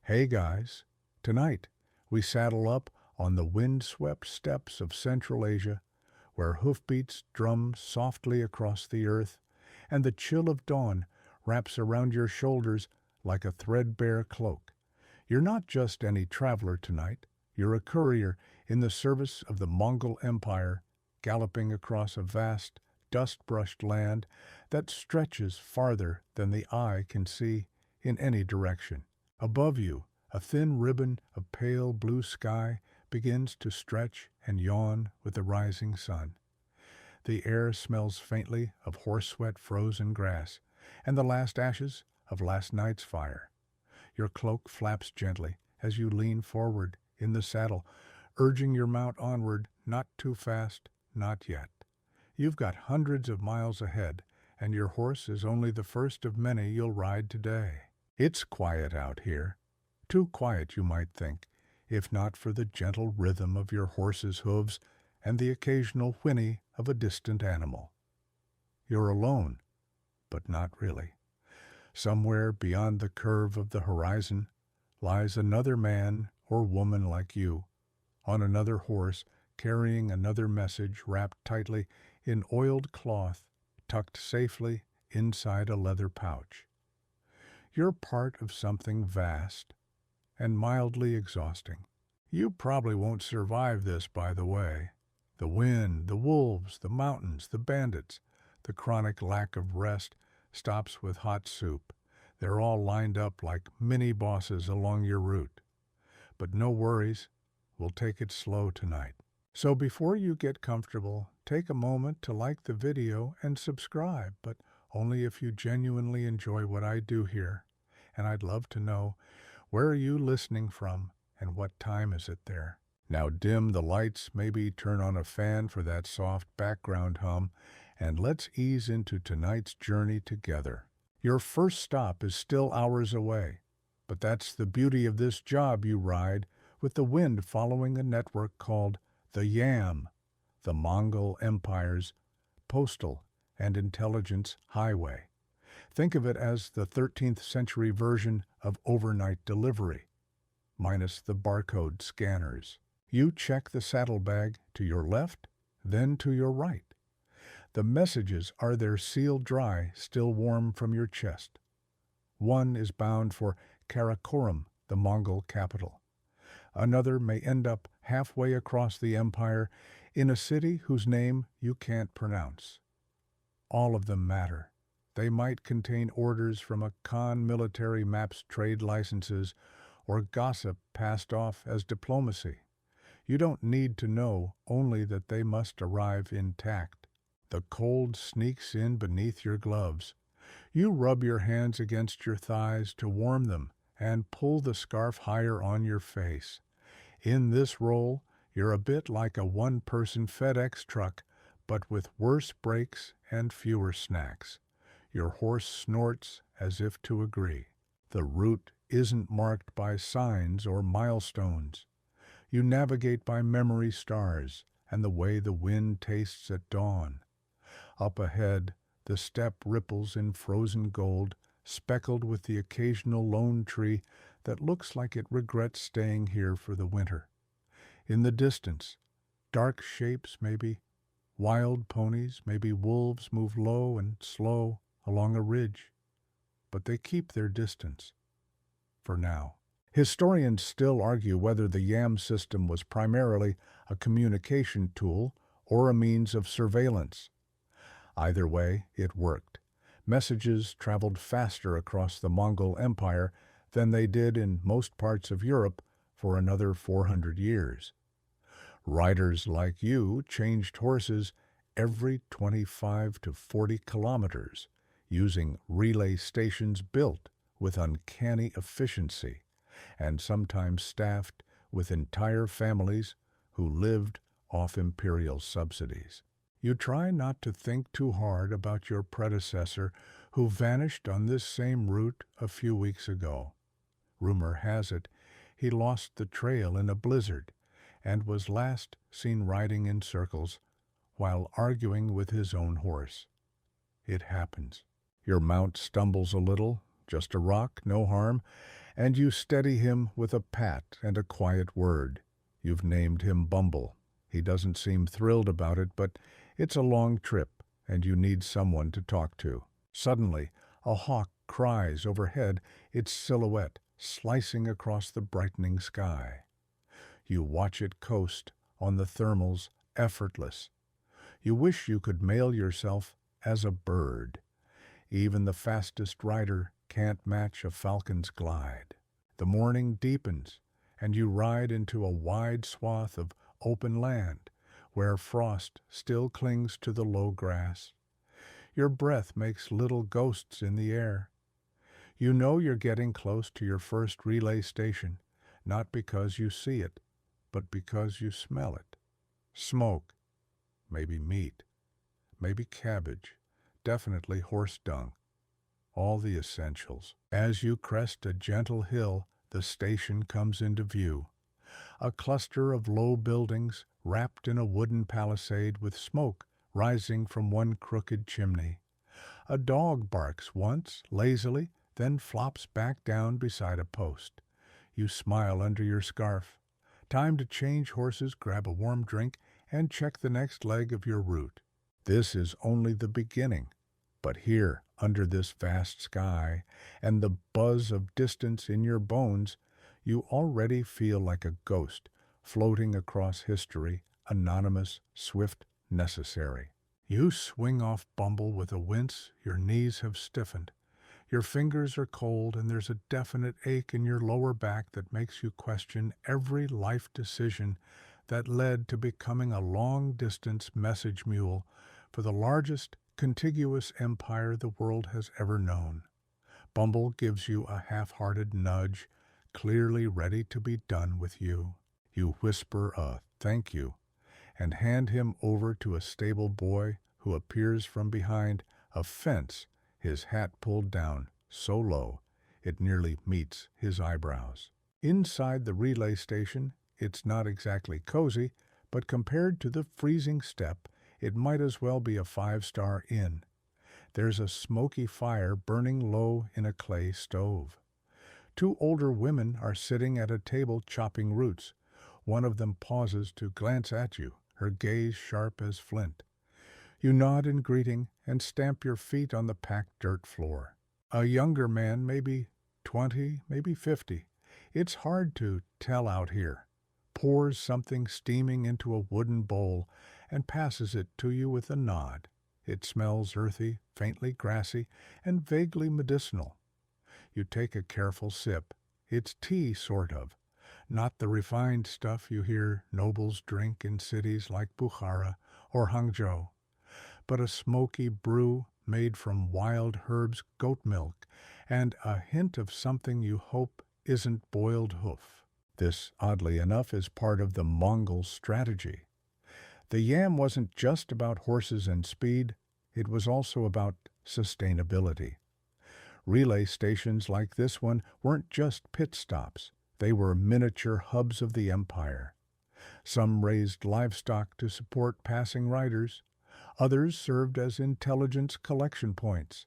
Hey guys, tonight we saddle up on the wind-swept steppes of Central Asia, where hoofbeats drum softly across the earth, and the chill of dawn wraps around your shoulders like a threadbare cloak. You're not just any traveler tonight, you're a courier in the service of the Mongol Empire, galloping across a vast, dust-brushed land that stretches farther than the eye can see in any direction. Above you, a thin ribbon of pale blue sky begins to stretch and yawn with the rising sun. The air smells faintly of horse-sweat frozen grass and the last ashes of last night's fire. Your cloak flaps gently as you lean forward in the saddle, urging your mount onward, not too fast, not yet. You've got hundreds of miles ahead, and your horse is only the first of many you'll ride today. It's quiet out here. Too quiet, you might think, if not for the gentle rhythm of your horse's hooves and the occasional whinny of a distant animal. You're alone, but not really. Somewhere beyond the curve of the horizon lies another man or woman like you, on another horse, carrying another message wrapped tightly in oiled cloth, tucked safely inside a leather pouch. You're part of something vast and mildly exhausting. You probably won't survive this, by the way. The wind, the wolves, the mountains, the bandits, the chronic lack of rest stops with hot soup. They're all lined up like mini-bosses along your route. But no worries, we'll take it slow tonight. So before you get comfortable, take a moment to like the video and subscribe, but only if you genuinely enjoy what I do here. And I'd love to know, where are you listening from and what time is it there? Now dim the lights, maybe turn on a fan for that soft background hum, and let's ease into tonight's journey together. Your first stop is still hours away, but that's the beauty of this job you ride, with the wind following a network called the YAM, the Mongol Empire's postal and intelligence highway. Think of it as the 13th century version of overnight delivery, minus the barcode scanners. You check the saddlebag to your left, then to your right. The messages are there sealed dry, still warm from your chest. One is bound for Karakorum, the Mongol capital. Another may end up halfway across the empire in a city whose name you can't pronounce. All of them matter. They might contain orders from a Khan military map's trade licenses or gossip passed off as diplomacy. You don't need to know, only that they must arrive intact. The cold sneaks in beneath your gloves. You rub your hands against your thighs to warm them and pull the scarf higher on your face. In this role, you're a bit like a one-person FedEx truck, but with worse brakes and fewer snacks. Your horse snorts as if to agree. The route isn't marked by signs or milestones. You navigate by memory stars and the way the wind tastes at dawn. Up ahead, the steppe ripples in frozen gold, speckled with the occasional lone tree that looks like it regrets staying here for the winter. In the distance, dark shapes, maybe wild ponies, maybe wolves, move low and slow along a ridge, but they keep their distance, for now. Historians still argue whether the YAM system was primarily a communication tool or a means of surveillance. Either way, it worked. Messages traveled faster across the Mongol Empire than they did in most parts of Europe for another 400 years. Riders like you changed horses every 25 to 40 kilometers, using relay stations built with uncanny efficiency, and sometimes staffed with entire families who lived off imperial subsidies. You try not to think too hard about your predecessor who vanished on this same route a few weeks ago. Rumor has it he lost the trail in a blizzard and was last seen riding in circles while arguing with his own horse. It happens. Your mount stumbles a little, just a rock, no harm, and you steady him with a pat and a quiet word. You've named him Bumble. He doesn't seem thrilled about it, but it's a long trip, and you need someone to talk to. Suddenly, a hawk cries overhead, its silhouette slicing across the brightening sky. You watch it coast on the thermals, effortless. You wish you could mail yourself as a bird. Even the fastest rider can't match a falcon's glide. The morning deepens, and you ride into a wide swath of open land, where frost still clings to the low grass. Your breath makes little ghosts in the air. You know you're getting close to your first relay station, not because you see it, but because you smell it. Smoke, maybe meat, maybe cabbage, definitely horse dung. All the essentials. As you crest a gentle hill, the station comes into view. A cluster of low buildings wrapped in a wooden palisade with smoke rising from one crooked chimney. A dog barks once, lazily, then flops back down beside a post. You smile under your scarf. Time to change horses, grab a warm drink, and check the next leg of your route. This is only the beginning. But here, under this vast sky, and the buzz of distance in your bones, you already feel like a ghost, floating across history, anonymous, swift, necessary. You swing off Bumble with a wince, your knees have stiffened. Your fingers are cold, and there's a definite ache in your lower back that makes you question every life decision that led to becoming a long-distance message mule for the largest contiguous empire the world has ever known. Bumble gives you a half-hearted nudge, clearly ready to be done with you. You whisper a thank you and hand him over to a stable boy who appears from behind a fence, his hat pulled down so low it nearly meets his eyebrows. Inside the relay station, it's not exactly cozy, but compared to the freezing steppe, it might as well be a 5-star inn. There's a smoky fire burning low in a clay stove. 2 older women are sitting at a table chopping roots. One of them pauses to glance at you, her gaze sharp as flint. You nod in greeting and stamp your feet on the packed dirt floor. A younger man, maybe 20, maybe 50. It's hard to tell out here. Pours something steaming into a wooden bowl and passes it to you with a nod. It smells earthy, faintly grassy, and vaguely medicinal. You take a careful sip. It's tea, sort of. Not the refined stuff you hear nobles drink in cities like Bukhara or Hangzhou, but a smoky brew made from wild herbs, goat milk, and a hint of something you hope isn't boiled hoof. This, oddly enough, is part of the Mongol strategy. The yam wasn't just about horses and speed, it was also about sustainability. Relay stations like this one weren't just pit stops, they were miniature hubs of the empire. Some raised livestock to support passing riders, others served as intelligence collection points.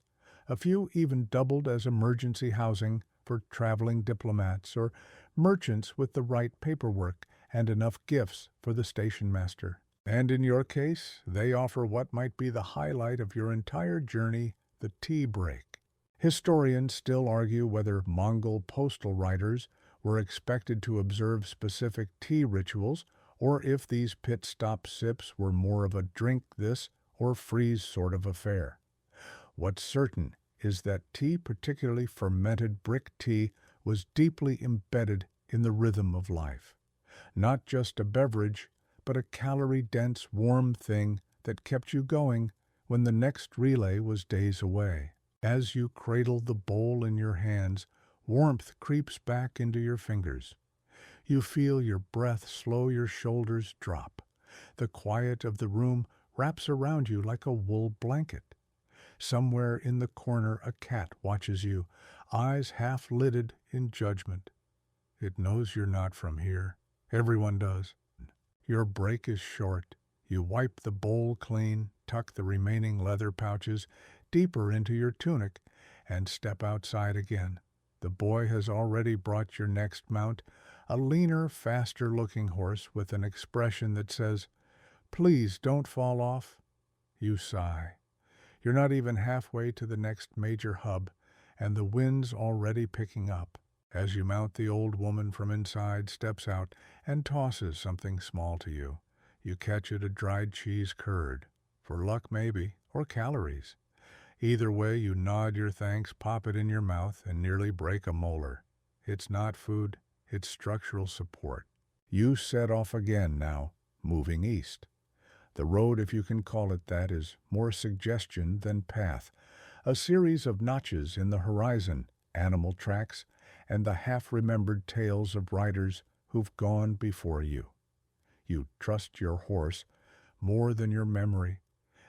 A few even doubled as emergency housing for traveling diplomats or merchants with the right paperwork and enough gifts for the station master. And in your case, they offer what might be the highlight of your entire journey, the tea break. Historians still argue whether Mongol postal riders were expected to observe specific tea rituals or if these pit stop sips were more of a drink this or freeze sort of affair. What's certain is that tea, particularly fermented brick tea, was deeply embedded in the rhythm of life. Not just a beverage, but a calorie-dense, warm thing that kept you going when the next relay was days away. As you cradle the bowl in your hands, warmth creeps back into your fingers. You feel your breath slow, your shoulders drop. The quiet of the room wraps around you like a wool blanket. Somewhere in the corner a cat watches you, eyes half-lidded in judgment. It knows you're not from here. Everyone does. Your break is short. You wipe the bowl clean, tuck the remaining leather pouches deeper into your tunic, and step outside again. The boy has already brought your next mount, a leaner, faster-looking horse with an expression that says, "Please don't fall off." You sigh. You're not even halfway to the next major hub, and the wind's already picking up. As you mount, the old woman from inside steps out and tosses something small to you. You catch it a dried cheese curd. For luck, maybe, or calories. Either way, you nod your thanks, pop it in your mouth, and nearly break a molar. It's not food, it's structural support. You set off again now, moving east. The road, if you can call it that, is more suggestion than path. A series of notches in the horizon, animal tracks, and the half-remembered tales of riders who've gone before you. You trust your horse more than your memory.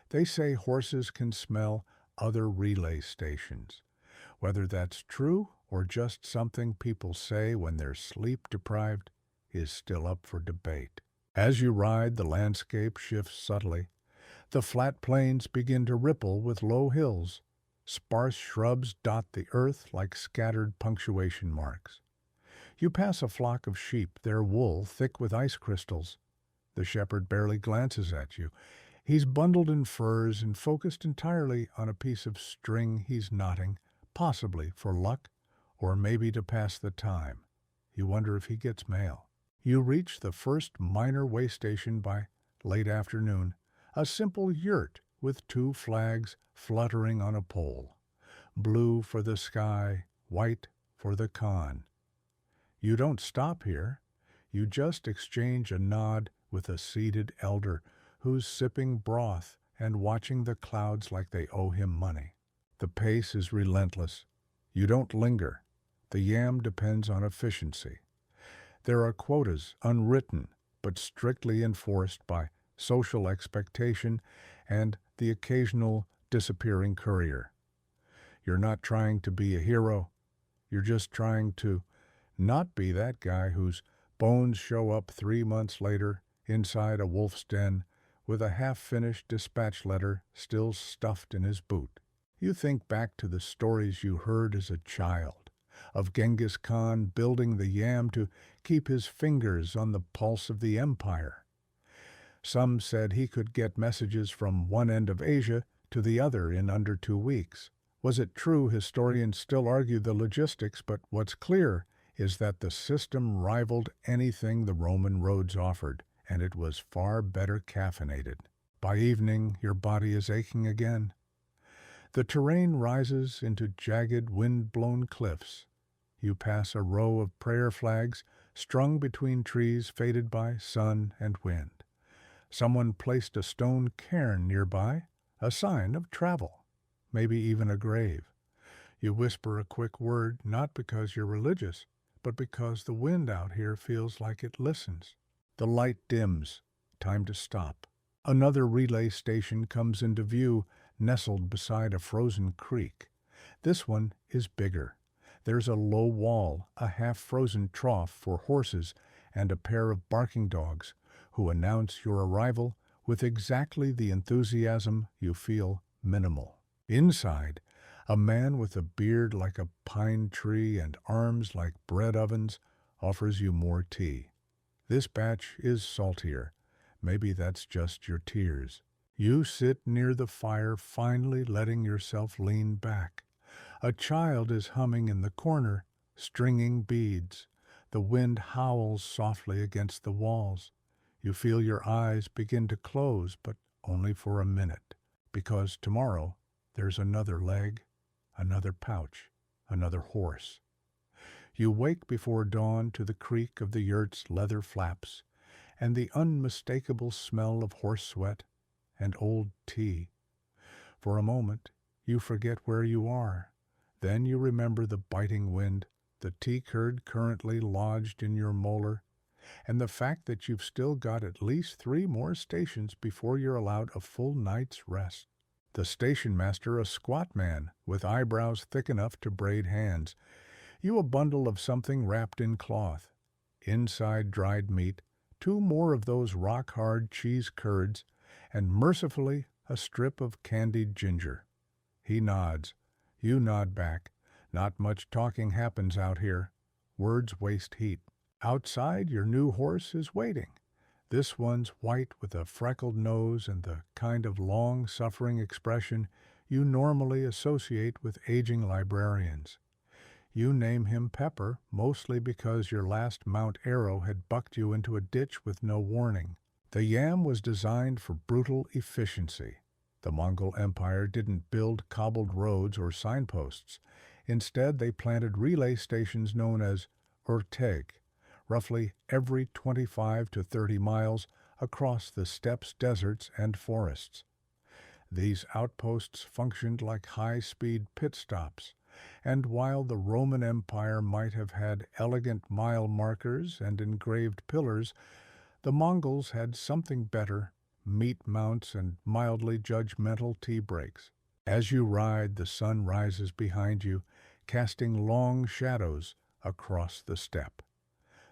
They say horses can smell other relay stations. Whether that's true or just something people say when they're sleep-deprived is still up for debate. As you ride, the landscape shifts subtly. The flat plains begin to ripple with low hills. Sparse shrubs dot the earth like scattered punctuation marks. You pass a flock of sheep, their wool thick with ice crystals. The shepherd barely glances at you. He's bundled in furs and focused entirely on a piece of string he's knotting, possibly for luck, or maybe to pass the time. You wonder if he gets mail. You reach the first minor way station by late afternoon, a simple yurt with 2 flags fluttering on a pole. Blue for the sky, white for the Khan. You don't stop here. You just exchange a nod with a seated elder who's sipping broth and watching the clouds like they owe him money. The pace is relentless. You don't linger. The yam depends on efficiency. There are quotas, unwritten, but strictly enforced by social expectation and the occasional disappearing courier. You're not trying to be a hero. You're just trying to not be that guy whose bones show up 3 months later inside a wolf's den with a half-finished dispatch letter still stuffed in his boot. You think back to the stories you heard as a child, of Genghis Khan building the yam to keep his fingers on the pulse of the empire. Some said he could get messages from one end of Asia to the other in under 2 weeks. Was it true? Historians still argue the logistics, but what's clear is that the system rivaled anything the Roman roads offered, and it was far better caffeinated. By evening, your body is aching again. The terrain rises into jagged, wind-blown cliffs. You pass a row of prayer flags strung between trees faded by sun and wind. Someone placed a stone cairn nearby, a sign of travel, maybe even a grave. You whisper a quick word, not because you're religious, but because the wind out here feels like it listens. The light dims. Time to stop. Another relay station comes into view, nestled beside a frozen creek. This one is bigger. There's a low wall, a half-frozen trough for horses, and a pair of barking dogs who announce your arrival with exactly the enthusiasm you feel minimal. Inside, a man with a beard like a pine tree and arms like bread ovens offers you more tea. This batch is saltier. Maybe that's just your tears. You sit near the fire, finally letting yourself lean back. A child is humming in the corner, stringing beads. The wind howls softly against the walls. You feel your eyes begin to close, but only for a minute, because tomorrow there's another leg, another pouch, another horse. You wake before dawn to the creak of the yurt's leather flaps and the unmistakable smell of horse sweat and old tea. For a moment, you forget where you are. Then you remember the biting wind, the tea curd currently lodged in your molar, and the fact that you've still got at least 3 more stations before you're allowed a full night's rest. The station master, a squat man with eyebrows thick enough to braid hands. You a bundle of something wrapped in cloth. Inside dried meat, 2 more of those rock-hard cheese curds, and mercifully a strip of candied ginger. He nods. You nod back. Not much talking happens out here. Words waste heat. Outside, your new horse is waiting. This one's white with a freckled nose and the kind of long-suffering expression you normally associate with aging librarians. You name him Pepper mostly because your last Mount Arrow had bucked you into a ditch with no warning. The yam was designed for brutal efficiency. The Mongol Empire didn't build cobbled roads or signposts. Instead, they planted relay stations known as urteg, roughly every 25 to 30 miles across the steppes, deserts, and forests. These outposts functioned like high-speed pit stops, and while the Roman Empire might have had elegant mile markers and engraved pillars, the Mongols had something better: meat mounts and mildly judgmental tea breaks. As you ride, the sun rises behind you, casting long shadows across the steppe.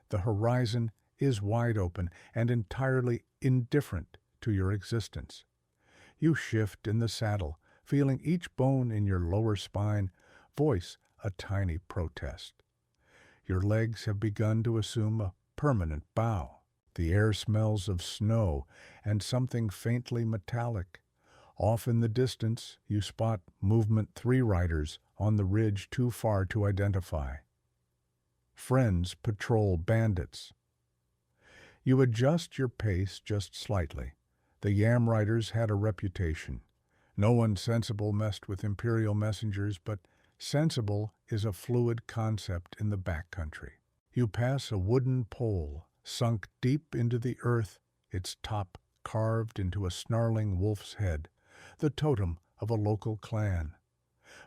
The horizon is wide open and entirely indifferent to your existence. You shift in the saddle, feeling each bone in your lower spine voice a tiny protest. Your legs have begun to assume a permanent bow. The air smells of snow and something faintly metallic. Off in the distance, you spot Movement 3 riders on the ridge too far to identify. Friends patrol bandits. You adjust your pace just slightly. The yam riders had a reputation. No one sensible messed with imperial messengers, but sensible is a fluid concept in the backcountry. You pass a wooden pole, sunk deep into the earth, its top carved into a snarling wolf's head, the totem of a local clan.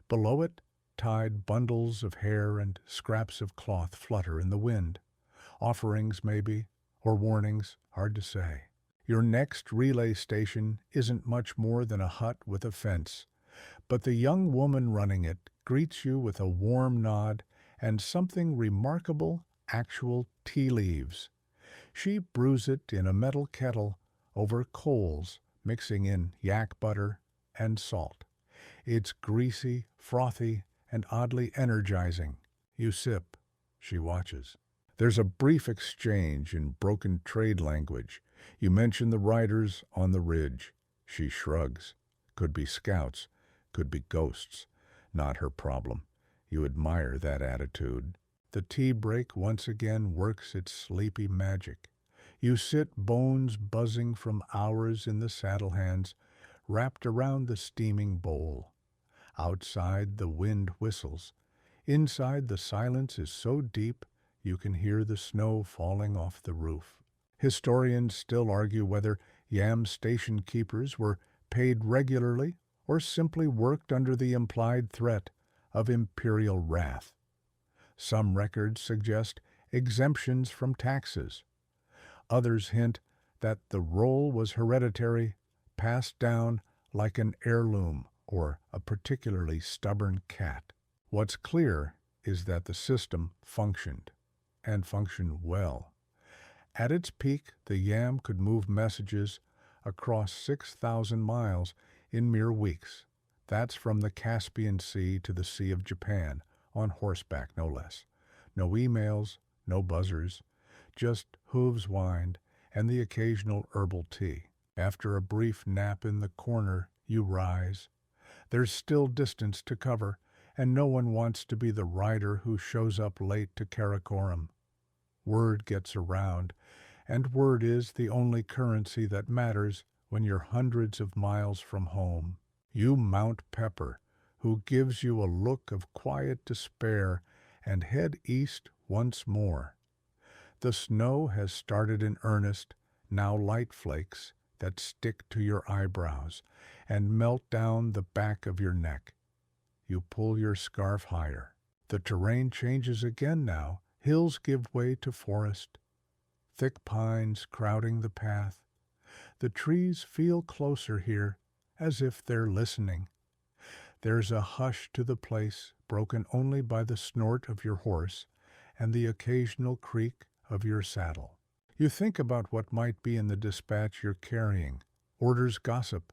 Below it, tied bundles of hair and scraps of cloth flutter in the wind. Offerings, maybe, or warnings, hard to say. Your next relay station isn't much more than a hut with a fence, but the young woman running it greets you with a warm nod and something remarkable: actual tea leaves. She brews it in a metal kettle over coals, mixing in yak butter and salt. It's greasy, frothy, and oddly energizing. You sip. She watches. There's a brief exchange in broken trade language. You mention the riders on the ridge. She shrugs. Could be scouts, could be ghosts. Not her problem. You admire that attitude. The tea break once again works its sleepy magic. You sit, bones buzzing from hours in the saddle hands, wrapped around the steaming bowl. Outside, the wind whistles. Inside, the silence is so deep you can hear the snow falling off the roof. Historians still argue whether yam station keepers were paid regularly or simply worked under the implied threat of imperial wrath. Some records suggest exemptions from taxes. Others hint that the role was hereditary, passed down like an heirloom or a particularly stubborn cat. What's clear is that the system functioned, and functioned well. At its peak, the yam could move messages across 6,000 miles in mere weeks. That's from the Caspian Sea to the Sea of Japan, on horseback no less. No emails, no buzzers, just hooves whined and the occasional herbal tea. After a brief nap in the corner, you rise. There's still distance to cover, and no one wants to be the rider who shows up late to Karakoram. Word gets around, and word is the only currency that matters when you're hundreds of miles from home. You mount Pepper, who gives you a look of quiet despair, and head east once more. The snow has started in earnest, now light flakes that stick to your eyebrows and melt down the back of your neck. You pull your scarf higher. The terrain changes again now. Hills give way to forest, thick pines crowding the path. The trees feel closer here, as if they're listening. There's a hush to the place, broken only by the snort of your horse and the occasional creak of your saddle. You think about what might be in the dispatch you're carrying, orders gossip,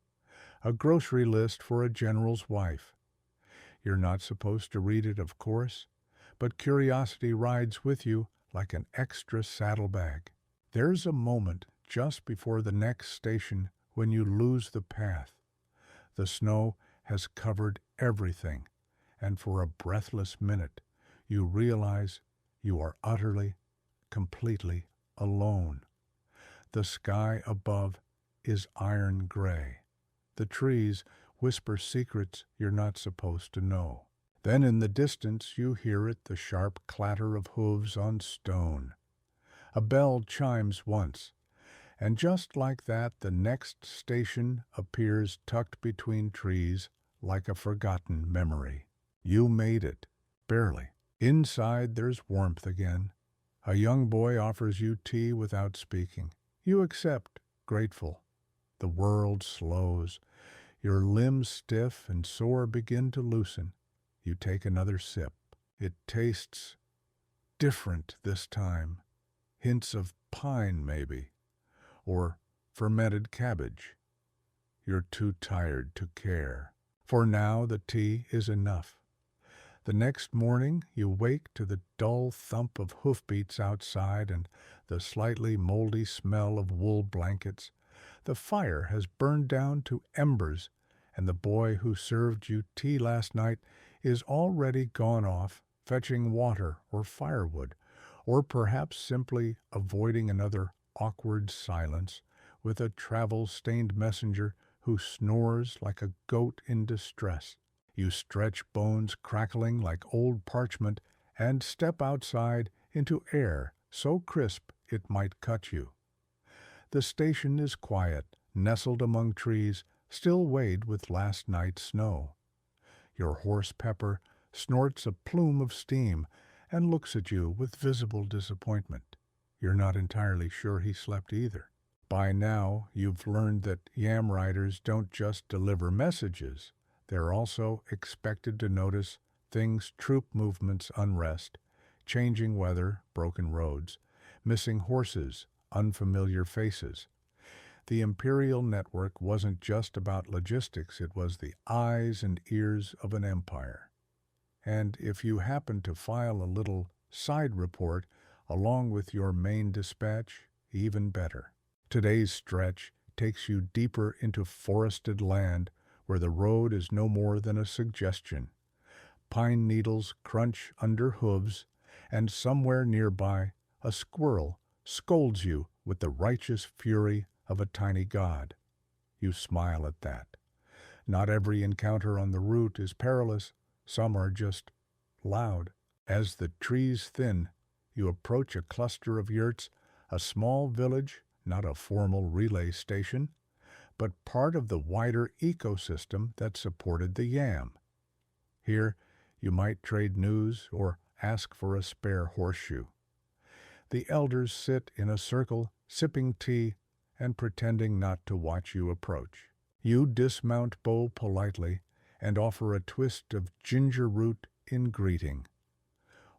a grocery list for a general's wife. You're not supposed to read it, of course, but curiosity rides with you like an extra saddlebag. There's a moment just before the next station when you lose the path. The snow has covered everything, and for a breathless minute, you realize you are utterly, completely alone. The sky above is iron gray. The trees whisper secrets you're not supposed to know. Then in the distance you hear it, the sharp clatter of hooves on stone. A bell chimes once, and just like that the next station appears tucked between trees like a forgotten memory. You made it, barely. Inside there's warmth again. A young boy offers you tea without speaking. You accept, grateful. The world slows. Your limbs stiff and sore begin to loosen. You take another sip. It tastes different this time. Hints of pine, maybe, or fermented cabbage. You're too tired to care. For now, the tea is enough. The next morning, you wake to the dull thump of hoofbeats outside and the slightly moldy smell of wool blankets. The fire has burned down to embers, and the boy who served you tea last night is already gone off fetching water or firewood, or perhaps simply avoiding another awkward silence with a travel-stained messenger who snores like a goat in distress. You stretch bones crackling like old parchment and step outside into air so crisp it might cut you. The station is quiet, nestled among trees, still weighed with last night's snow. Your horse Pepper snorts a plume of steam and looks at you with visible disappointment. You're not entirely sure he slept either. By now, you've learned that yam riders don't just deliver messages. They're also expected to notice things: troop movements, unrest, changing weather, broken roads, missing horses, unfamiliar faces. The Imperial network wasn't just about logistics, it was the eyes and ears of an empire. And if you happen to file a little side report along with your main dispatch, even better. Today's stretch takes you deeper into forested land where the road is no more than a suggestion. Pine needles crunch under hooves, and somewhere nearby a squirrel scolds you with the righteous fury of a tiny god. You smile at that. Not every encounter on the route is perilous. Some are just loud. As the trees thin, you approach a cluster of yurts, a small village, not a formal relay station, but part of the wider ecosystem that supported the yam. Here, you might trade news or ask for a spare horseshoe. The elders sit in a circle, sipping tea and pretending not to watch you approach. You dismount Bo politely and offer a twist of ginger root in greeting.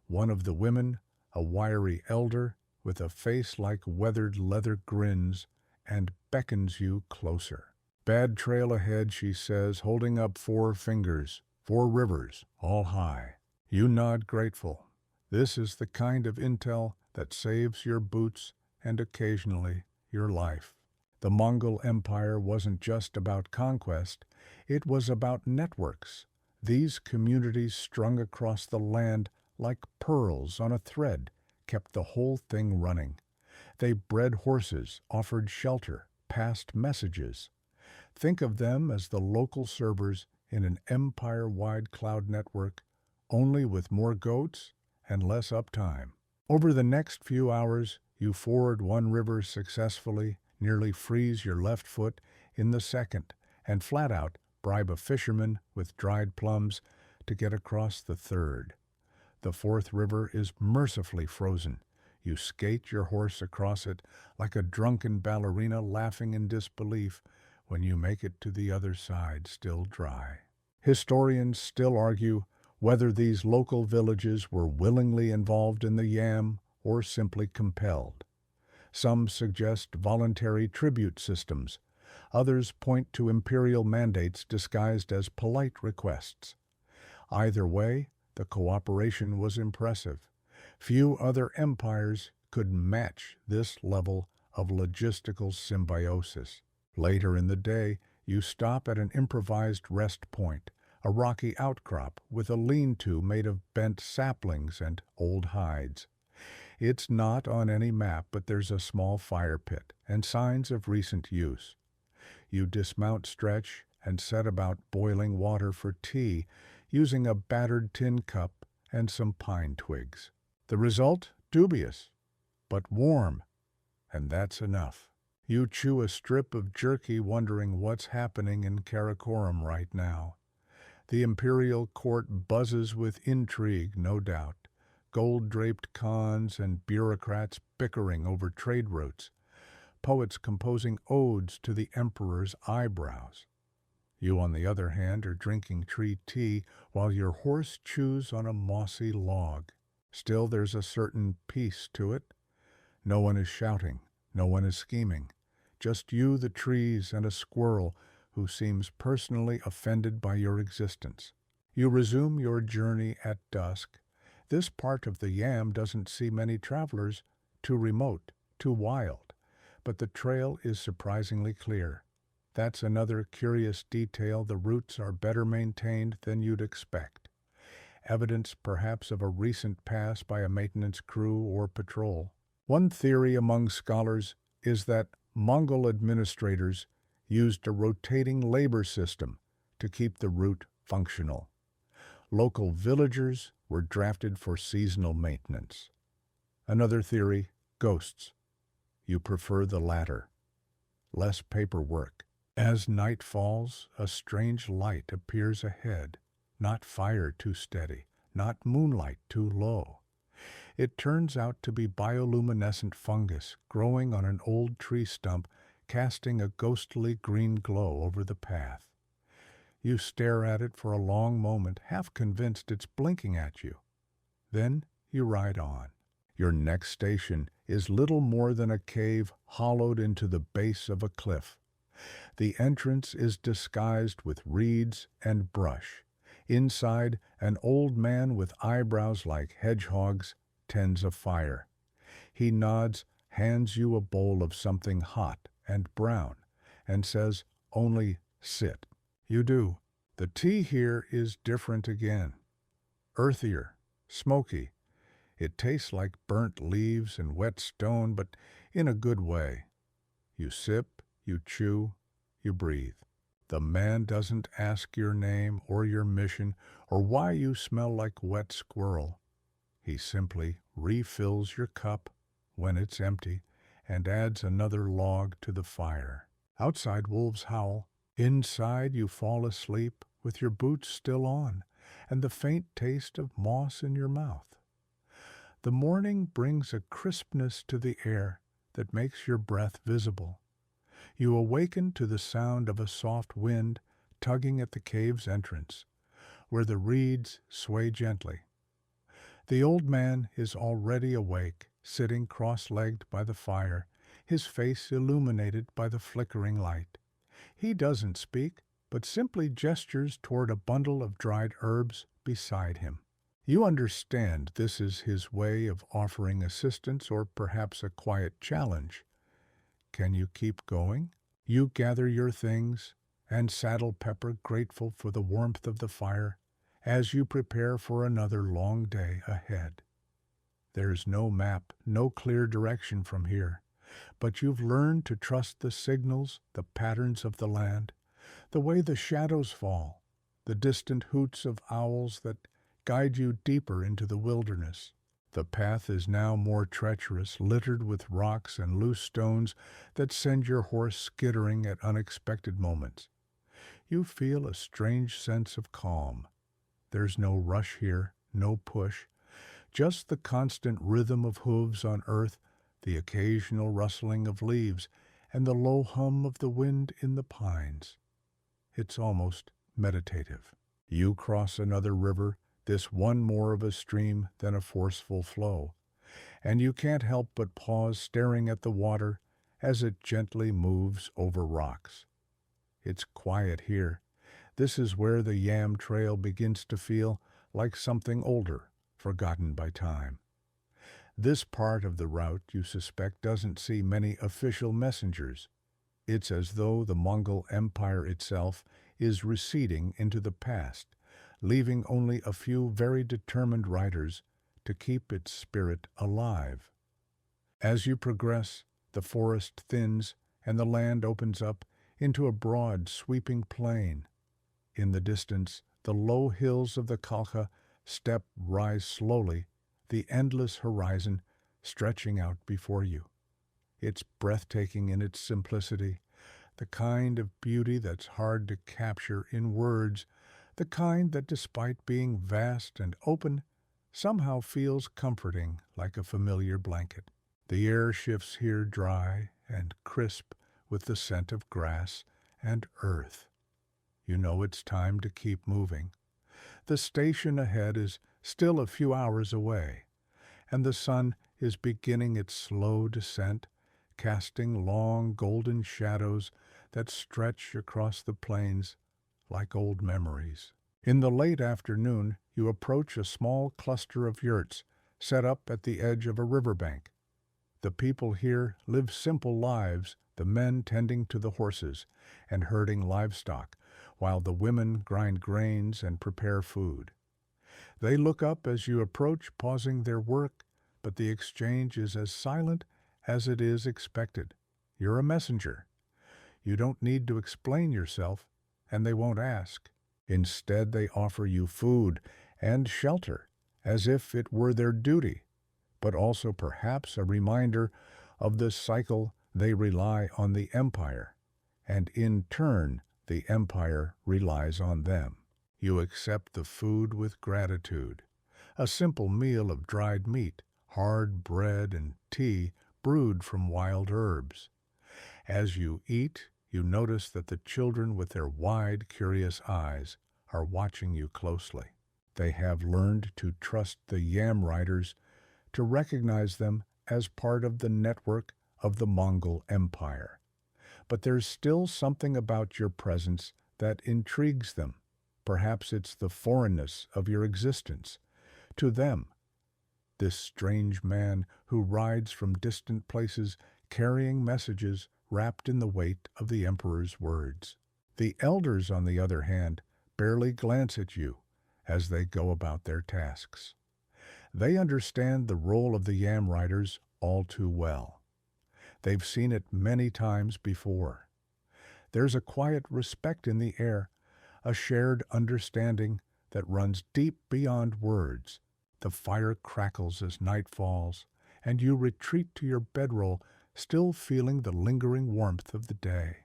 One of the women, a wiry elder with a face like weathered leather, grins and beckons you closer. "Bad trail ahead," she says, holding up 4 fingers, 4 rivers, all high. You nod grateful. This is the kind of intel that saves your boots and occasionally your life. The Mongol Empire wasn't just about conquest, it was about networks. These communities strung across the land like pearls on a thread kept the whole thing running. They bred horses, offered shelter, passed messages. Think of them as the local servers in an empire-wide cloud network, only with more goats and less uptime. Over the next few hours, you ford one river successfully, nearly freeze your left foot in the second, and flat out bribe a fisherman with dried plums to get across the third. The fourth river is mercifully frozen. You skate your horse across it like a drunken ballerina, laughing in disbelief when you make it to the other side, still dry. Historians still argue whether these local villages were willingly involved in the yam or simply compelled. Some suggest voluntary tribute systems. Others point to imperial mandates disguised as polite requests. Either way, the cooperation was impressive. Few other empires could match this level of logistical symbiosis. Later in the day, you stop at an improvised rest point, a rocky outcrop with a lean-to made of bent saplings and old hides. It's not on any map, but there's a small fire pit and signs of recent use. You dismount, stretch, and set about boiling water for tea using a battered tin cup and some pine twigs. The result? Dubious, but warm, and that's enough. You chew a strip of jerky wondering what's happening in Karakoram right now. The imperial court buzzes with intrigue, no doubt. Gold-draped khans and bureaucrats bickering over trade routes. Poets composing odes to the emperor's eyebrows. You, on the other hand, are drinking tree tea while your horse chews on a mossy log. Still, there's a certain peace to it. No one is shouting. No one is scheming. Just you, the trees, and a squirrel who seems personally offended by your existence. You resume your journey at dusk. This part of the Yam doesn't see many travelers, too remote, too wild, but the trail is surprisingly clear. That's another curious detail. The routes are better maintained than you'd expect. Evidence perhaps of a recent pass by a maintenance crew or patrol. One theory among scholars is that Mongol administrators used a rotating labor system to keep the route functional. Local villagers were drafted for seasonal maintenance. Another theory, ghosts. You prefer the latter. Less paperwork. As night falls, a strange light appears ahead, not fire too steady, not moonlight too low. It turns out to be bioluminescent fungus growing on an old tree stump, casting a ghostly green glow over the path. You stare at it for a long moment, half convinced it's blinking at you. Then you ride on. Your next station is little more than a cave hollowed into the base of a cliff. The entrance is disguised with reeds and brush. Inside, an old man with eyebrows like hedgehogs tends a fire. He nods, hands you a bowl of something hot and brown, and says, "Only sit." You do. The tea here is different again. Earthier, smoky. It tastes like burnt leaves and wet stone, but in a good way. You sip, you chew, you breathe. The man doesn't ask your name or your mission or why you smell like wet squirrel. He simply refills your cup when it's empty and adds another log to the fire. Outside, wolves howl. Inside, you fall asleep with your boots still on and the faint taste of moss in your mouth. The morning brings a crispness to the air that makes your breath visible. You awaken to the sound of a soft wind tugging at the cave's entrance, where the reeds sway gently. The old man is already awake, sitting cross-legged by the fire, his face illuminated by the flickering light. He doesn't speak, but simply gestures toward a bundle of dried herbs beside him. You understand this is his way of offering assistance or perhaps a quiet challenge. Can you keep going? You gather your things and saddle Pepper, grateful for the warmth of the fire, as you prepare for another long day ahead. There's no map, no clear direction from here, but you've learned to trust the signals, the patterns of the land, the way the shadows fall, the distant hoots of owls that guide you deeper into the wilderness. The path is now more treacherous, littered with rocks and loose stones that send your horse skittering at unexpected moments. You feel a strange sense of calm. There's no rush here, no push, just the constant rhythm of hooves on earth, the occasional rustling of leaves, and the low hum of the wind in the pines. It's almost meditative. You cross another river, this one more of a stream than a forceful flow, and you can't help but pause staring at the water as it gently moves over rocks. It's quiet here. This is where the Yam Trail begins to feel like something older, forgotten by time. This part of the route, you suspect, doesn't see many official messengers. It's as though the Mongol Empire itself is receding into the past, leaving only a few very determined riders to keep its spirit alive. As you progress, the forest thins and the land opens up into a broad, sweeping plain. In the distance, the low hills of the Kalka steppe rise slowly, the endless horizon stretching out before you. It's breathtaking in its simplicity, the kind of beauty that's hard to capture in words, the kind that, despite being vast and open, somehow feels comforting like a familiar blanket. The air shifts here dry and crisp with the scent of grass and earth. You know it's time to keep moving. The station ahead is still a few hours away, and the sun is beginning its slow descent, casting long golden shadows that stretch across the plains like old memories. In the late afternoon, you approach a small cluster of yurts set up at the edge of a riverbank. The people here live simple lives, the men tending to the horses and herding livestock, while the women grind grains and prepare food. They look up as you approach, pausing their work, but the exchange is as silent as it is expected. You're a messenger. You don't need to explain yourself, and they won't ask. Instead, they offer you food and shelter, as if it were their duty, but also perhaps a reminder of the cycle they rely on the empire, and in turn, the empire relies on them. You accept the food with gratitude. A simple meal of dried meat, hard bread, and tea brewed from wild herbs. As you eat, you notice that the children with their wide, curious eyes are watching you closely. They have learned to trust the Yam riders, to recognize them as part of the network of the Mongol Empire. But there's still something about your presence that intrigues them. Perhaps it's the foreignness of your existence. To them, this strange man who rides from distant places carrying messages wrapped in the weight of the emperor's words. The elders, on the other hand, barely glance at you as they go about their tasks. They understand the role of the Yam riders all too well. They've seen it many times before. There's a quiet respect in the air, a shared understanding that runs deep beyond words. The fire crackles as night falls, and you retreat to your bedroll, still feeling the lingering warmth of the day.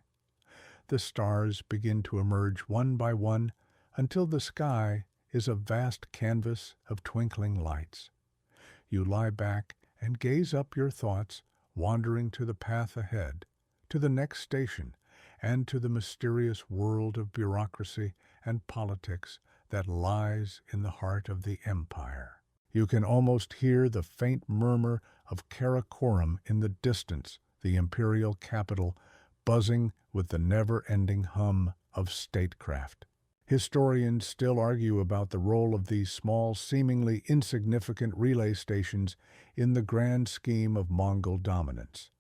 The stars begin to emerge one by one until the sky is a vast canvas of twinkling lights. You lie back and gaze up your thoughts, wandering to the path ahead, to the next station, and to the mysterious world of bureaucracy and politics that lies in the heart of the empire. You can almost hear the faint murmur of Karakorum in the distance, the imperial capital, buzzing with the never-ending hum of statecraft. Historians still argue about the role of these small, seemingly insignificant relay stations in the grand scheme of Mongol dominance.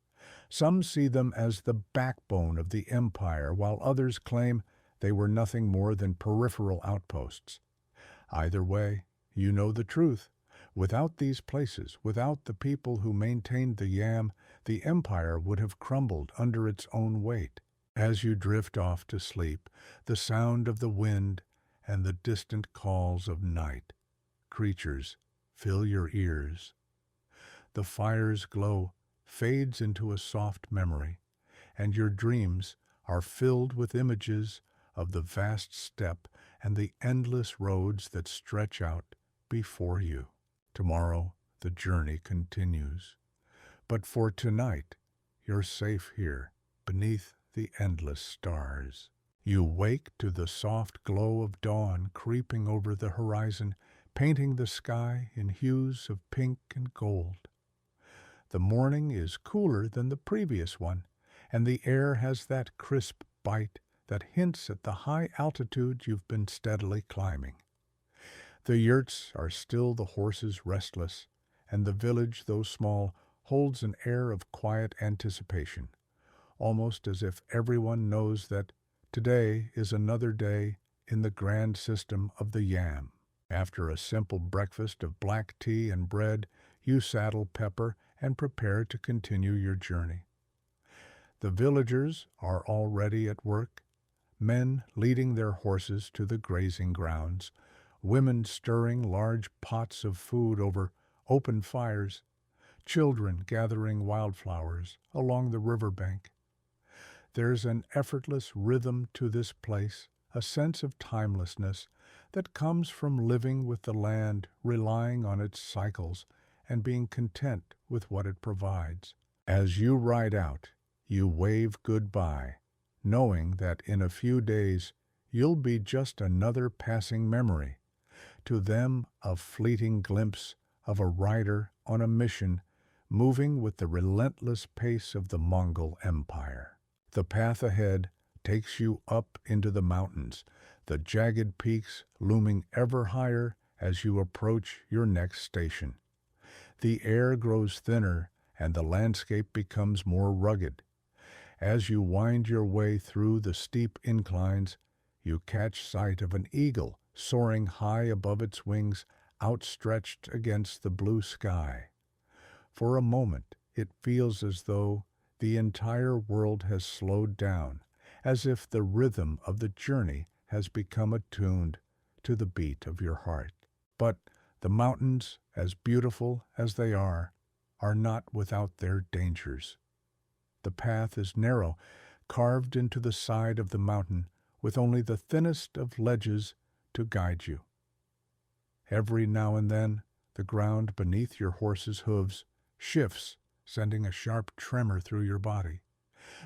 Some see them as the backbone of the empire, while others claim they were nothing more than peripheral outposts. Either way, you know the truth. Without these places, without the people who maintained the Yam, the empire would have crumbled under its own weight. As you drift off to sleep, the sound of the wind and the distant calls of night creatures fill your ears. The fire's glow fades into a soft memory, and your dreams are filled with images of the vast steppe and the endless roads that stretch out before you. Tomorrow the journey continues, but for tonight you're safe here beneath the endless stars. You wake to the soft glow of dawn creeping over the horizon, painting the sky in hues of pink and gold. The morning is cooler than the previous one, and the air has that crisp bite that hints at the high altitude you've been steadily climbing. The yurts are still the horses restless, and the village, though small, holds an air of quiet anticipation, almost as if everyone knows that today is another day in the grand system of the yam. After a simple breakfast of black tea and bread, you saddle Pepper and prepare to continue your journey. The villagers are already at work, men leading their horses to the grazing grounds, women stirring large pots of food over open fires, children gathering wildflowers along the riverbank. There's an effortless rhythm to this place, a sense of timelessness that comes from living with the land, relying on its cycles, and being content with what it provides. As you ride out, you wave goodbye, knowing that in a few days you'll be just another passing memory, to them a fleeting glimpse of a rider on a mission, moving with the relentless pace of the Mongol Empire. The path ahead takes you up into the mountains, the jagged peaks looming ever higher as you approach your next station. The air grows thinner and the landscape becomes more rugged. As you wind your way through the steep inclines, you catch sight of an eagle soaring high above its wings, outstretched against the blue sky. For a moment, it feels as though the entire world has slowed down, as if the rhythm of the journey has become attuned to the beat of your heart. But the mountains, as beautiful as they are not without their dangers. The path is narrow, carved into the side of the mountain, with only the thinnest of ledges to guide you. Every now and then, the ground beneath your horse's hooves shifts, sending a sharp tremor through your body.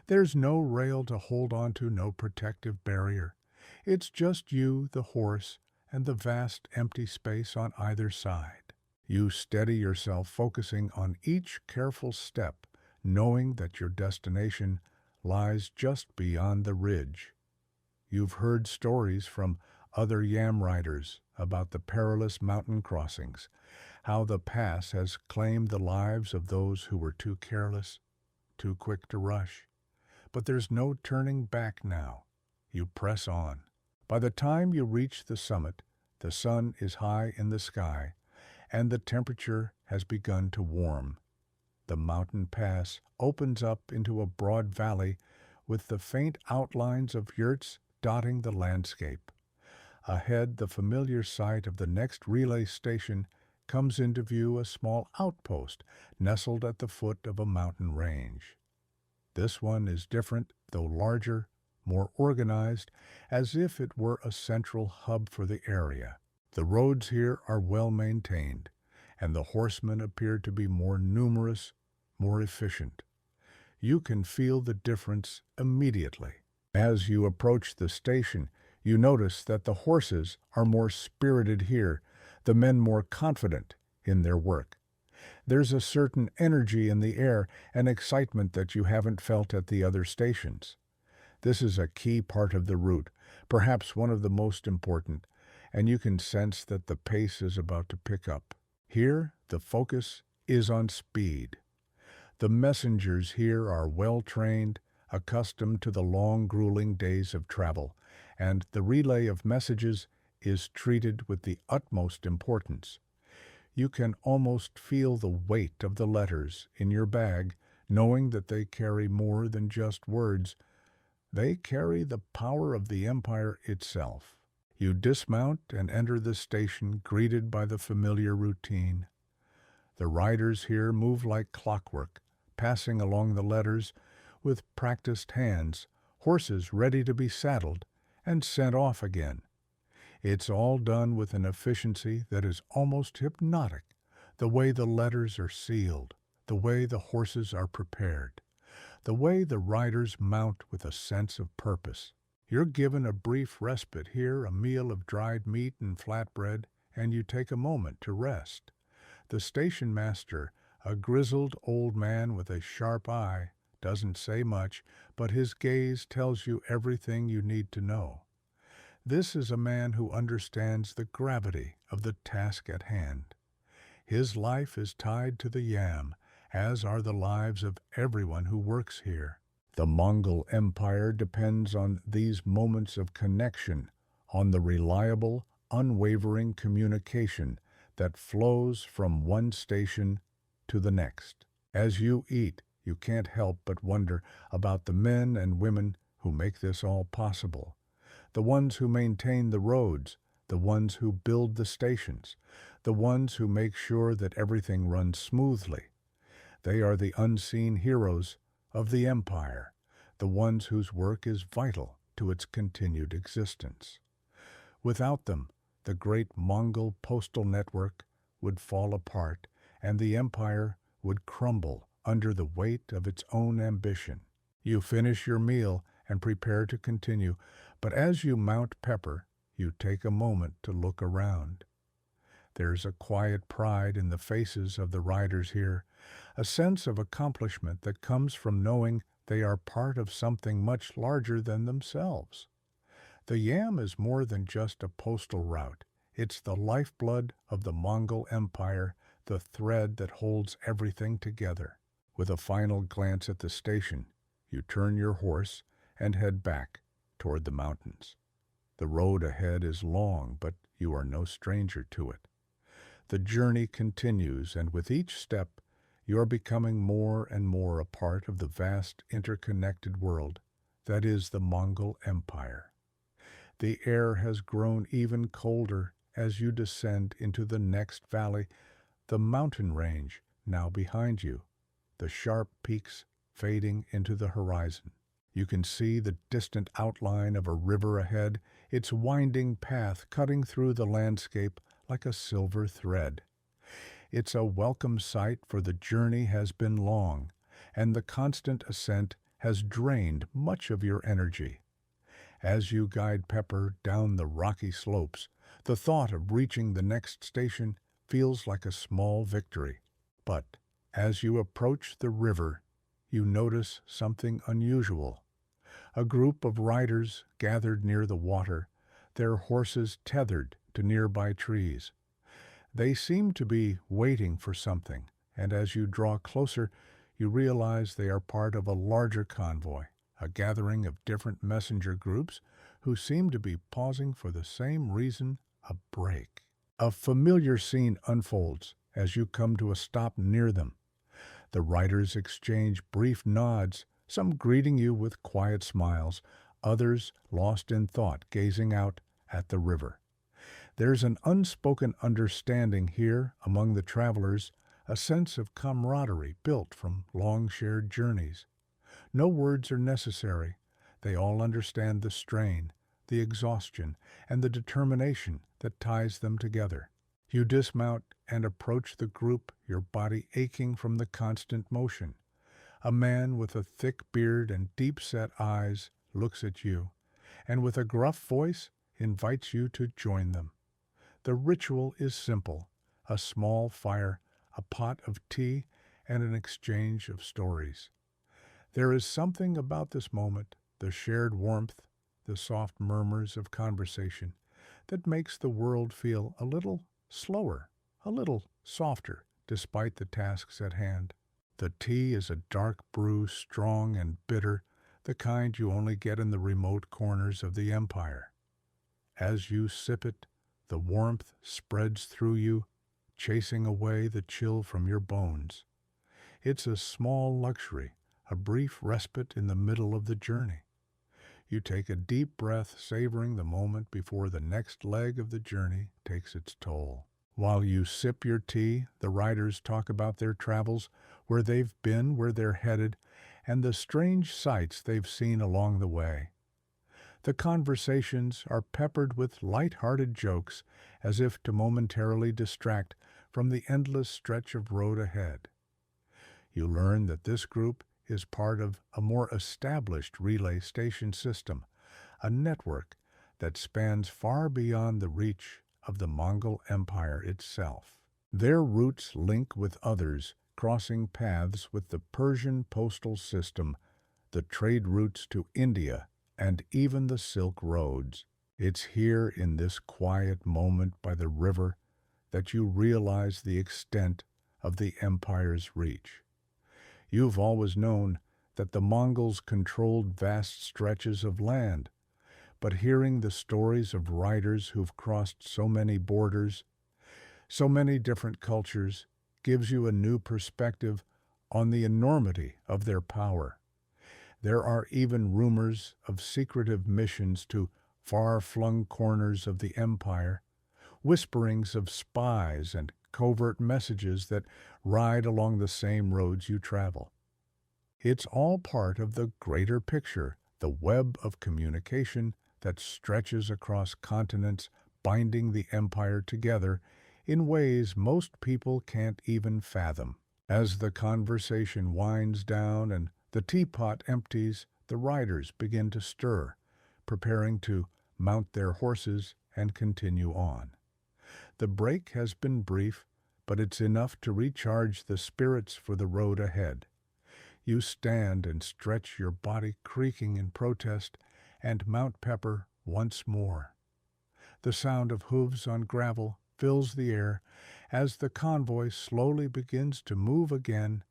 There's no rail to hold onto, no protective barrier. It's just you, the horse, and the vast empty space on either side. You steady yourself, focusing on each careful step, knowing that your destination lies just beyond the ridge. You've heard stories from other yam riders about the perilous mountain crossings, how the pass has claimed the lives of those who were too careless, too quick to rush. But there's no turning back now. You press on. By the time you reach the summit, the sun is high in the sky, and the temperature has begun to warm. The mountain pass opens up into a broad valley with the faint outlines of yurts dotting the landscape. Ahead, the familiar sight of the next relay station comes into view, a small outpost nestled at the foot of a mountain range. This one is different, though larger, more organized, as if it were a central hub for the area. The roads here are well maintained, and the horsemen appear to be more numerous, more efficient. You can feel the difference immediately. As you approach the station, you notice that the horses are more spirited here, the men more confident in their work. There's a certain energy in the air, an excitement that you haven't felt at the other stations. This is a key part of the route, perhaps one of the most important, and you can sense that the pace is about to pick up. Here, the focus is on speed. The messengers here are well-trained, accustomed to the long, grueling days of travel, and the relay of messages is treated with the utmost importance. You can almost feel the weight of the letters in your bag, knowing that they carry more than just words. They carry the power of the empire itself. You dismount and enter the station, greeted by the familiar routine. The riders here move like clockwork, passing along the letters with practiced hands, horses ready to be saddled and sent off again. It's all done with an efficiency that is almost hypnotic, the way the letters are sealed, the way the horses are prepared, the way the riders mount with a sense of purpose. You're given a brief respite here, a meal of dried meat and flatbread, and you take a moment to rest. The station master, a grizzled old man with a sharp eye, doesn't say much, but his gaze tells you everything you need to know. This is a man who understands the gravity of the task at hand. His life is tied to the yam, as are the lives of everyone who works here. The Mongol Empire depends on these moments of connection, on the reliable, unwavering communication that flows from one station to the next. As you eat, you can't help but wonder about the men and women who make this all possible. The ones who maintain the roads, the ones who build the stations, the ones who make sure that everything runs smoothly. They are the unseen heroes of the empire, the ones whose work is vital to its continued existence. Without them, the great Mongol postal network would fall apart and the empire would crumble under the weight of its own ambition. You finish your meal and prepare to continue, but as you mount Pepper, you take a moment to look around. There's a quiet pride in the faces of the riders here, a sense of accomplishment that comes from knowing they are part of something much larger than themselves. The yam is more than just a postal route. It's the lifeblood of the Mongol Empire, the thread that holds everything together. With a final glance at the station, you turn your horse and head back toward the mountains. The road ahead is long, but you are no stranger to it. The journey continues, and with each step, you are becoming more and more a part of the vast interconnected world that is the Mongol Empire. The air has grown even colder as you descend into the next valley, the mountain range now behind you, the sharp peaks fading into the horizon. You can see the distant outline of a river ahead, its winding path cutting through the landscape like a silver thread. It's a welcome sight, for the journey has been long, and the constant ascent has drained much of your energy. As you guide Pepper down the rocky slopes, the thought of reaching the next station feels like a small victory. But as you approach the river, you notice something unusual. A group of riders gathered near the water, their horses tethered to nearby trees. They seem to be waiting for something, and as you draw closer, you realize they are part of a larger convoy, a gathering of different messenger groups who seem to be pausing for the same reason, a break. A familiar scene unfolds as you come to a stop near them. The riders exchange brief nods, some greeting you with quiet smiles, others lost in thought, gazing out at the river. There's an unspoken understanding here among the travelers, a sense of camaraderie built from long shared journeys. No words are necessary. They all understand the strain, the exhaustion, and the determination that ties them together. You dismount and approach the group, your body aching from the constant motion. A man with a thick beard and deep-set eyes looks at you, and with a gruff voice invites you to join them. The ritual is simple: a small fire, a pot of tea, and an exchange of stories. There is something about this moment, the shared warmth, the soft murmurs of conversation, that makes the world feel a little slower, a little softer, despite the tasks at hand. The tea is a dark brew, strong and bitter, the kind you only get in the remote corners of the empire. As you sip it, the warmth spreads through you, chasing away the chill from your bones. It's a small luxury, a brief respite in the middle of the journey. You take a deep breath, savoring the moment before the next leg of the journey takes its toll. While you sip your tea, the riders talk about their travels, where they've been, where they're headed, and the strange sights they've seen along the way. The conversations are peppered with light-hearted jokes, as if to momentarily distract from the endless stretch of road ahead. You learn that this group is part of a more established relay station system, a network that spans far beyond the reach of the Mongol Empire itself. Their routes link with others, crossing paths with the Persian postal system, the trade routes to India, and even the Silk Roads. It's here in this quiet moment by the river that you realize the extent of the empire's reach. You've always known that the Mongols controlled vast stretches of land, but hearing the stories of riders who've crossed so many borders, so many different cultures, gives you a new perspective on the enormity of their power. There are even rumors of secretive missions to far-flung corners of the empire, whisperings of spies and covert messages that ride along the same roads you travel. It's all part of the greater picture, the web of communication that stretches across continents, binding the empire together in ways most people can't even fathom. As the conversation winds down and the teapot empties, the riders begin to stir, preparing to mount their horses and continue on. The break has been brief, but it's enough to recharge the spirits for the road ahead. You stand and stretch your body, creaking in protest, and mount Pepper once more. The sound of hooves on gravel fills the air as the convoy slowly begins to move again,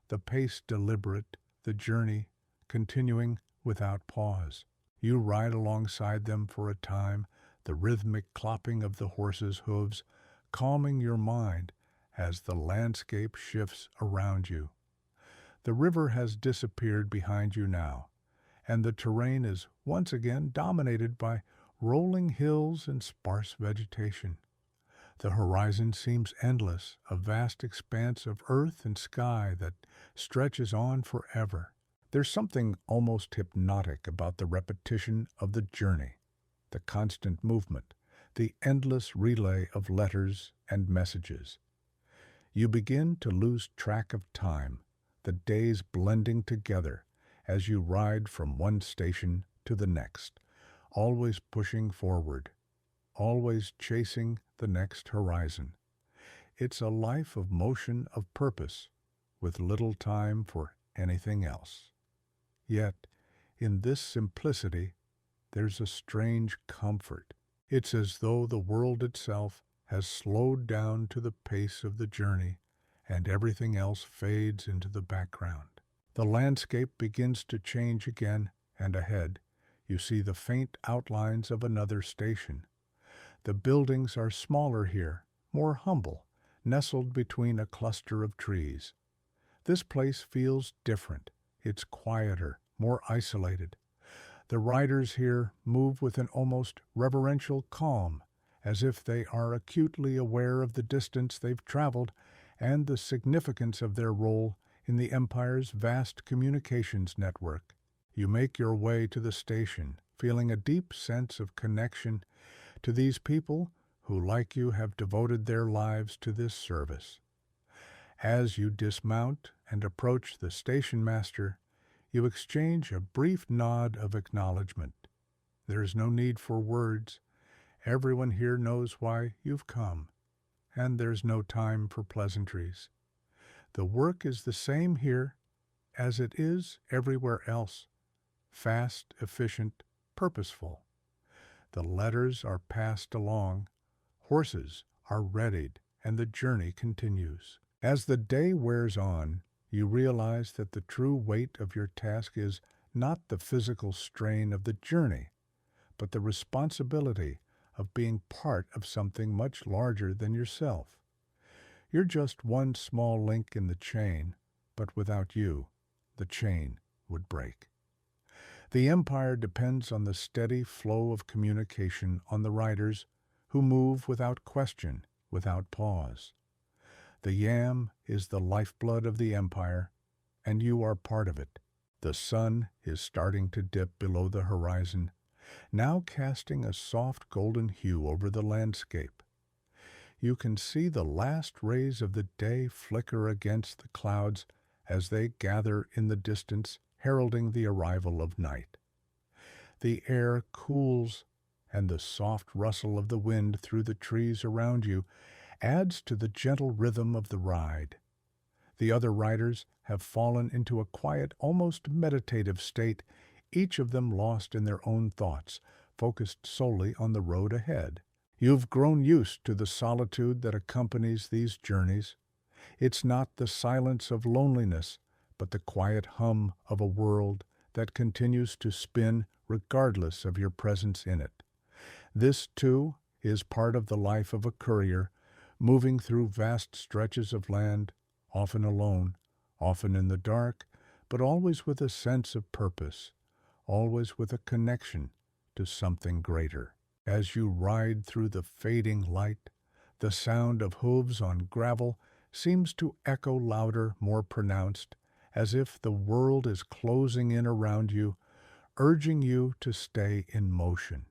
the pace deliberate, the journey continuing without pause. You ride alongside them for a time, the rhythmic clopping of the horses' hooves calming your mind as the landscape shifts around you. The river has disappeared behind you now, and the terrain is once again dominated by rolling hills and sparse vegetation. The horizon seems endless, a vast expanse of earth and sky that stretches on forever. There's something almost hypnotic about the repetition of the journey, the constant movement, the endless relay of letters and messages. You begin to lose track of time, the days blending together as you ride from one station to the next, always pushing forward, always chasing the next horizon. It's a life of motion, of purpose, with little time for anything else. Yet, in this simplicity, there's a strange comfort. It's as though the world itself has slowed down to the pace of the journey, and everything else fades into the background. The landscape begins to change again, and ahead, you see the faint outlines of another station. The buildings are smaller here, more humble, nestled between a cluster of trees. This place feels different. It's quieter, more isolated. The riders here move with an almost reverential calm, as if they are acutely aware of the distance they've traveled and the significance of their role in the Empire's vast communications network. You make your way to the station, feeling a deep sense of connection to these people who, like you, have devoted their lives to this service. As you dismount and approach the station master, you exchange a brief nod of acknowledgement. There is no need for words. Everyone here knows why you've come, and there's no time for pleasantries. The work is the same here as it is everywhere else, fast, efficient, purposeful. The letters are passed along, horses are readied, and the journey continues. As the day wears on, you realize that the true weight of your task is not the physical strain of the journey, but the responsibility of being part of something much larger than yourself. You're just one small link in the chain, but without you, the chain would break. The Empire depends on the steady flow of communication on the riders who move without question, without pause. The yam is the lifeblood of the Empire, and you are part of it. The sun is starting to dip below the horizon, now casting a soft golden hue over the landscape. You can see the last rays of the day flicker against the clouds as they gather in the distance, heralding the arrival of night. The air cools, and the soft rustle of the wind through the trees around you adds to the gentle rhythm of the ride. The other riders have fallen into a quiet, almost meditative state, each of them lost in their own thoughts, focused solely on the road ahead. You've grown used to the solitude that accompanies these journeys. It's not the silence of loneliness, but the quiet hum of a world that continues to spin regardless of your presence in it. This, too, is part of the life of a courier, moving through vast stretches of land, often alone, often in the dark, but always with a sense of purpose, always with a connection to something greater. As you ride through the fading light, the sound of hooves on gravel seems to echo louder, more pronounced, as if the world is closing in around you, urging you to stay in motion.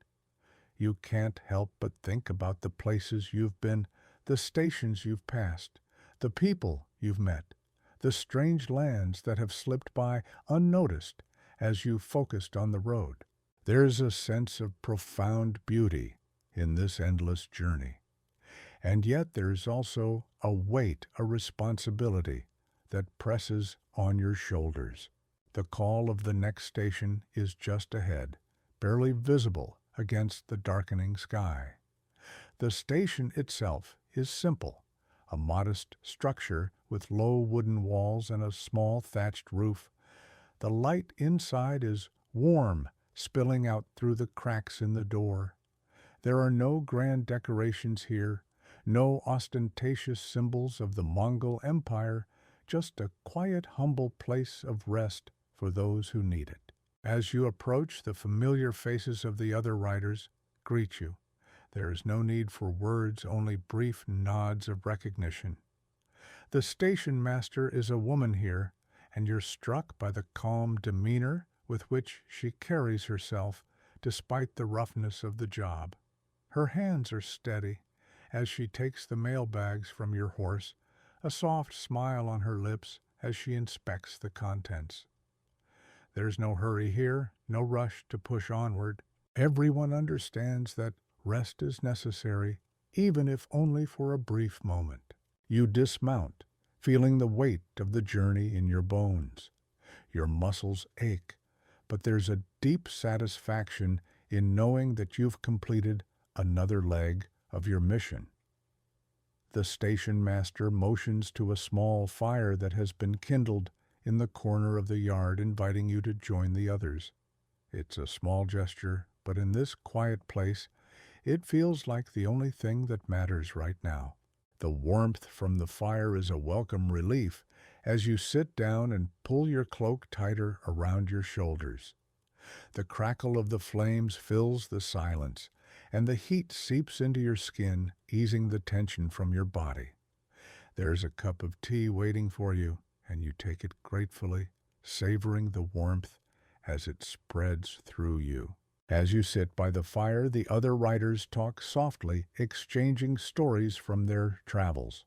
You can't help but think about the places you've been, the stations you've passed, the people you've met, the strange lands that have slipped by unnoticed as you focused on the road. There's a sense of profound beauty in this endless journey. And yet there's also a weight, a responsibility that presses on your shoulders. The call of the next station is just ahead, barely visible against the darkening sky. The station itself is simple, a modest structure with low wooden walls and a small thatched roof. The light inside is warm, spilling out through the cracks in the door. There are no grand decorations here, no ostentatious symbols of the Mongol Empire, just a quiet, humble place of rest for those who need it. As you approach, the familiar faces of the other riders greet you. There is no need for words, only brief nods of recognition. The station master is a woman here, and you're struck by the calm demeanor with which she carries herself despite the roughness of the job. Her hands are steady as she takes the mail bags from your horse, a soft smile on her lips as she inspects the contents. There's no hurry here, no rush to push onward. Everyone understands that rest is necessary, even if only for a brief moment. You dismount, feeling the weight of the journey in your bones. Your muscles ache, but there's a deep satisfaction in knowing that you've completed another leg of your mission. The station master motions to a small fire that has been kindled in the corner of the yard, inviting you to join the others. It's a small gesture, but in this quiet place, it feels like the only thing that matters right now. The warmth from the fire is a welcome relief as you sit down and pull your cloak tighter around your shoulders. The crackle of the flames fills the silence, and the heat seeps into your skin, easing the tension from your body. There's a cup of tea waiting for you, and you take it gratefully, savoring the warmth as it spreads through you. As you sit by the fire, the other riders talk softly, exchanging stories from their travels.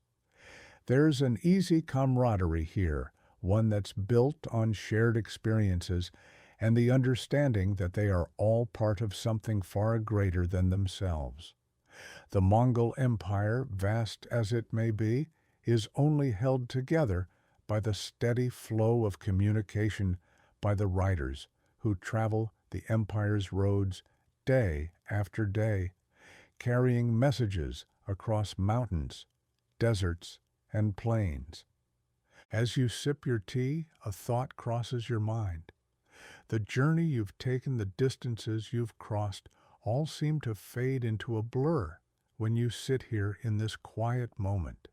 There's an easy camaraderie here, one that's built on shared experiences and the understanding that they are all part of something far greater than themselves. The Mongol Empire, vast as it may be, is only held together by the steady flow of communication by the riders who travel the empire's roads day after day, carrying messages across mountains, deserts, and plains. As you sip your tea, a thought crosses your mind. The journey you've taken, the distances you've crossed, all seem to fade into a blur when you sit here in this quiet moment.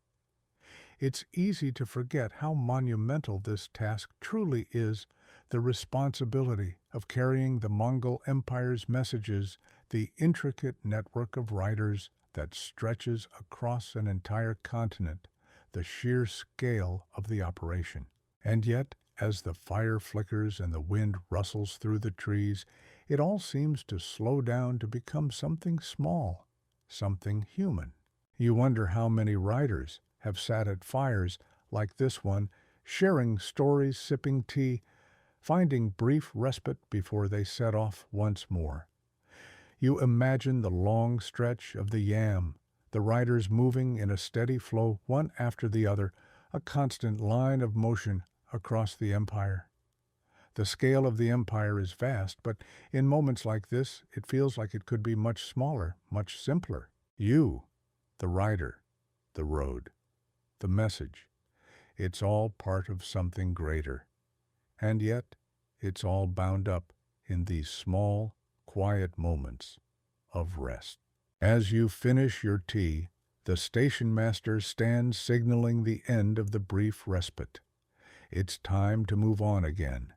It's easy to forget how monumental this task truly is, the responsibility of carrying the Mongol Empire's messages, the intricate network of riders that stretches across an entire continent, the sheer scale of the operation. And yet, as the fire flickers and the wind rustles through the trees, it all seems to slow down to become something small, something human. You wonder how many riders have sat at fires like this one, sharing stories, sipping tea, finding brief respite before they set off once more. You imagine the long stretch of the Yam, the riders moving in a steady flow one after the other, a constant line of motion across the empire. The scale of the empire is vast, but in moments like this, it feels like it could be much smaller, much simpler. You, the rider, the road, the message, it's all part of something greater. And yet, it's all bound up in these small, quiet moments of rest. As you finish your tea, the station master stands signaling the end of the brief respite. It's time to move on again.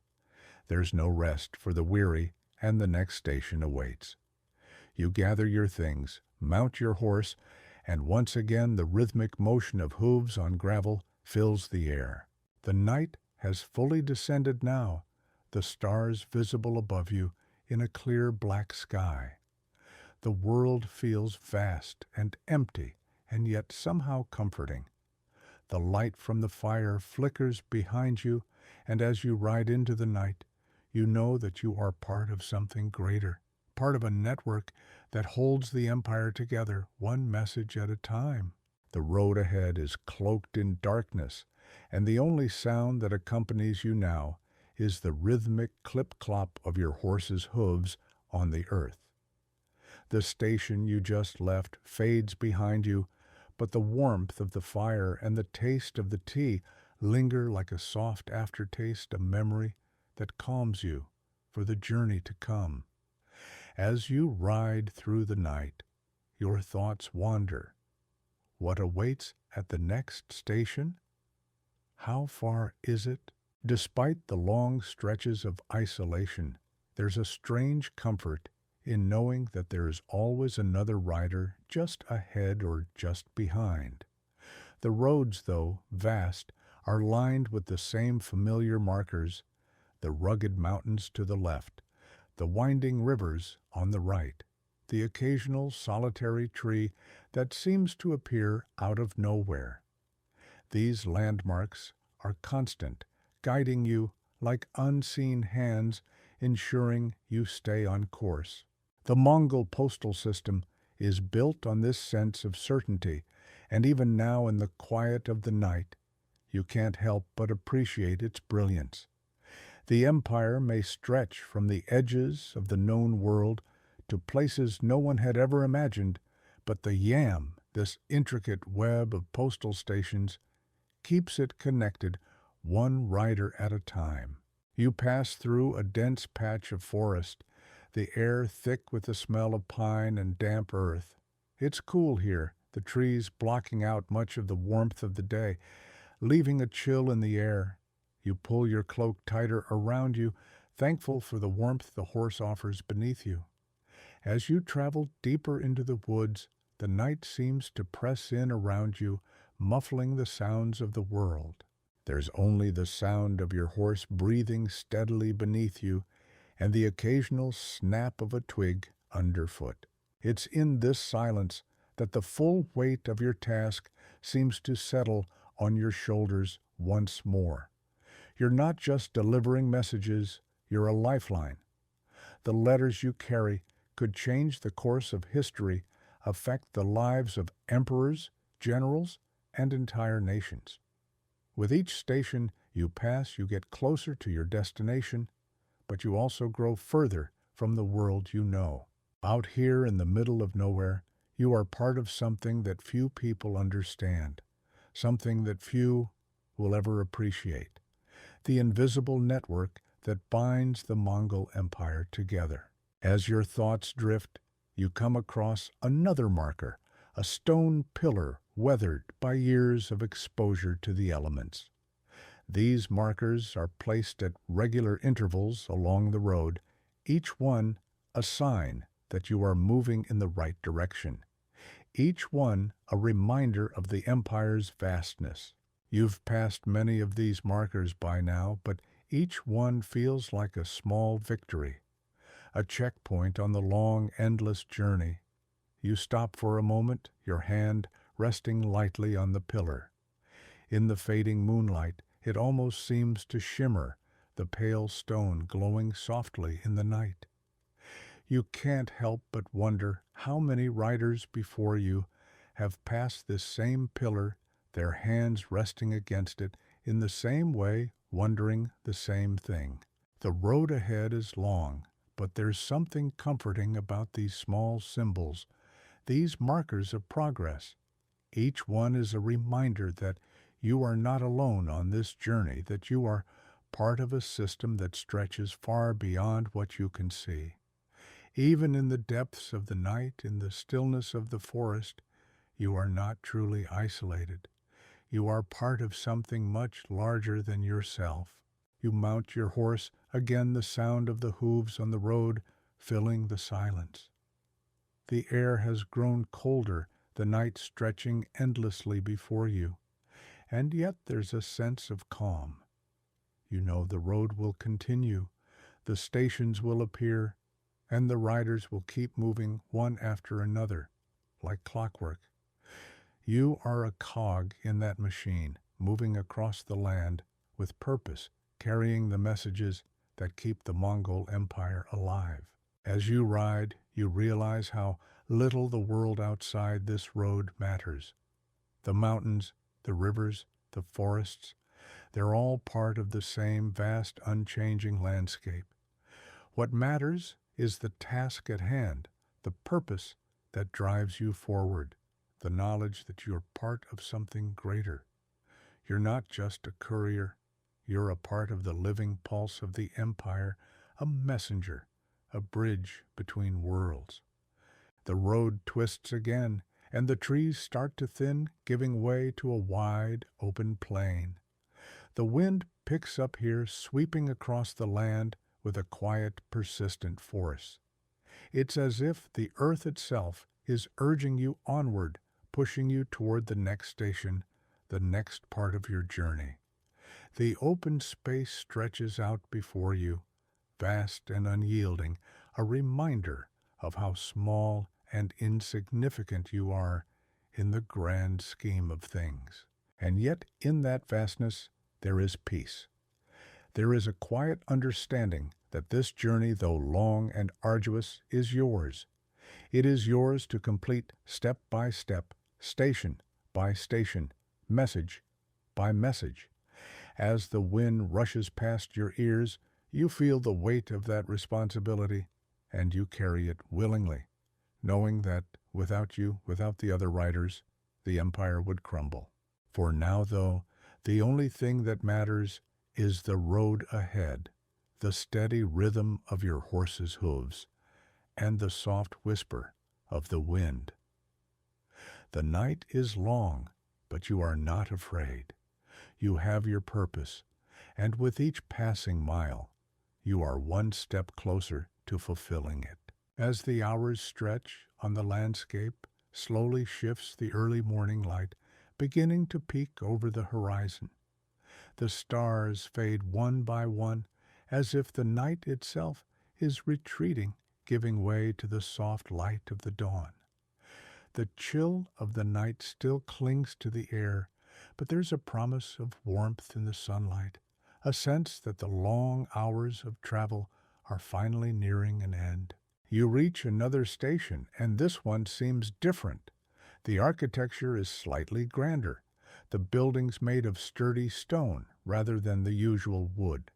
There's no rest for the weary, and the next station awaits. You gather your things, mount your horse, and once again the rhythmic motion of hooves on gravel fills the air. The night has fully descended now, the stars visible above you in a clear black sky. The world feels vast and empty, and yet somehow comforting. The light from the fire flickers behind you, and as you ride into the night, you know that you are part of something greater, part of a network that holds the empire together, one message at a time. The road ahead is cloaked in darkness, and the only sound that accompanies you now is the rhythmic clip-clop of your horse's hooves on the earth. The station you just left fades behind you, but the warmth of the fire and the taste of the tea linger like a soft aftertaste, a memory that calms you for the journey to come. As you ride through the night, your thoughts wander. What awaits at the next station? How far is it? Despite the long stretches of isolation, there's a strange comfort in knowing that there is always another rider just ahead or just behind. The roads, though vast, are lined with the same familiar markers, the rugged mountains to the left, the winding rivers on the right, the occasional solitary tree that seems to appear out of nowhere. These landmarks are constant, guiding you like unseen hands, ensuring you stay on course. The Mongol postal system is built on this sense of certainty, and even now in the quiet of the night, you can't help but appreciate its brilliance. The empire may stretch from the edges of the known world to places no one had ever imagined, but the yam, this intricate web of postal stations, keeps it connected one rider at a time. You pass through a dense patch of forest, the air thick with the smell of pine and damp earth. It's cool here, the trees blocking out much of the warmth of the day, leaving a chill in the air. You pull your cloak tighter around you, thankful for the warmth the horse offers beneath you. As you travel deeper into the woods, the night seems to press in around you, muffling the sounds of the world. There's only the sound of your horse breathing steadily beneath you and the occasional snap of a twig underfoot. It's in this silence that the full weight of your task seems to settle on your shoulders once more. You're not just delivering messages, you're a lifeline. The letters you carry could change the course of history, affect the lives of emperors, generals, and entire nations. With each station you pass, you get closer to your destination, but you also grow further from the world you know. Out here in the middle of nowhere, you are part of something that few people understand, something that few will ever appreciate. The invisible network that binds the Mongol Empire together. As your thoughts drift, you come across another marker, a stone pillar weathered by years of exposure to the elements. These markers are placed at regular intervals along the road, each one a sign that you are moving in the right direction, each one a reminder of the empire's vastness. You've passed many of these markers by now, but each one feels like a small victory, a checkpoint on the long, endless journey. You stop for a moment, your hand resting lightly on the pillar. In the fading moonlight, it almost seems to shimmer, the pale stone glowing softly in the night. You can't help but wonder how many riders before you have passed this same pillar their hands resting against it in the same way, wondering the same thing. The road ahead is long, but there's something comforting about these small symbols, these markers of progress. Each one is a reminder that you are not alone on this journey, that you are part of a system that stretches far beyond what you can see. Even in the depths of the night, in the stillness of the forest, you are not truly isolated. You are part of something much larger than yourself. You mount your horse, again the sound of the hooves on the road filling the silence. The air has grown colder, the night stretching endlessly before you, and yet there's a sense of calm. You know the road will continue, the stations will appear, and the riders will keep moving one after another, like clockwork. You are a cog in that machine, moving across the land with purpose, carrying the messages that keep the Mongol Empire alive. As you ride, you realize how little the world outside this road matters. The mountains, the rivers, the forests, they're all part of the same vast, unchanging landscape. What matters is the task at hand, the purpose that drives you forward, the knowledge that you're part of something greater. You're not just a courier, you're a part of the living pulse of the empire, a messenger, a bridge between worlds. The road twists again, and the trees start to thin, giving way to a wide, open plain. The wind picks up here, sweeping across the land with a quiet, persistent force. It's as if the earth itself is urging you onward, pushing you toward the next station, the next part of your journey. The open space stretches out before you, vast and unyielding, a reminder of how small and insignificant you are in the grand scheme of things. And yet in that vastness there is peace. There is a quiet understanding that this journey, though long and arduous, is yours. It is yours to complete step by step, station by station, message by message. As the wind rushes past your ears, you feel the weight of that responsibility, and you carry it willingly, knowing that without you, without the other riders, the empire would crumble. For now, though, the only thing that matters is the road ahead, the steady rhythm of your horse's hooves, and the soft whisper of the wind. The night is long, but you are not afraid. You have your purpose, and with each passing mile, you are one step closer to fulfilling it. As the hours stretch on the landscape, slowly shifts the early morning light, beginning to peek over the horizon. The stars fade one by one, as if the night itself is retreating, giving way to the soft light of the dawn. The chill of the night still clings to the air, but there's a promise of warmth in the sunlight, a sense that the long hours of travel are finally nearing an end. You reach another station, and this one seems different. The architecture is slightly grander, the buildings made of sturdy stone rather than the usual wood.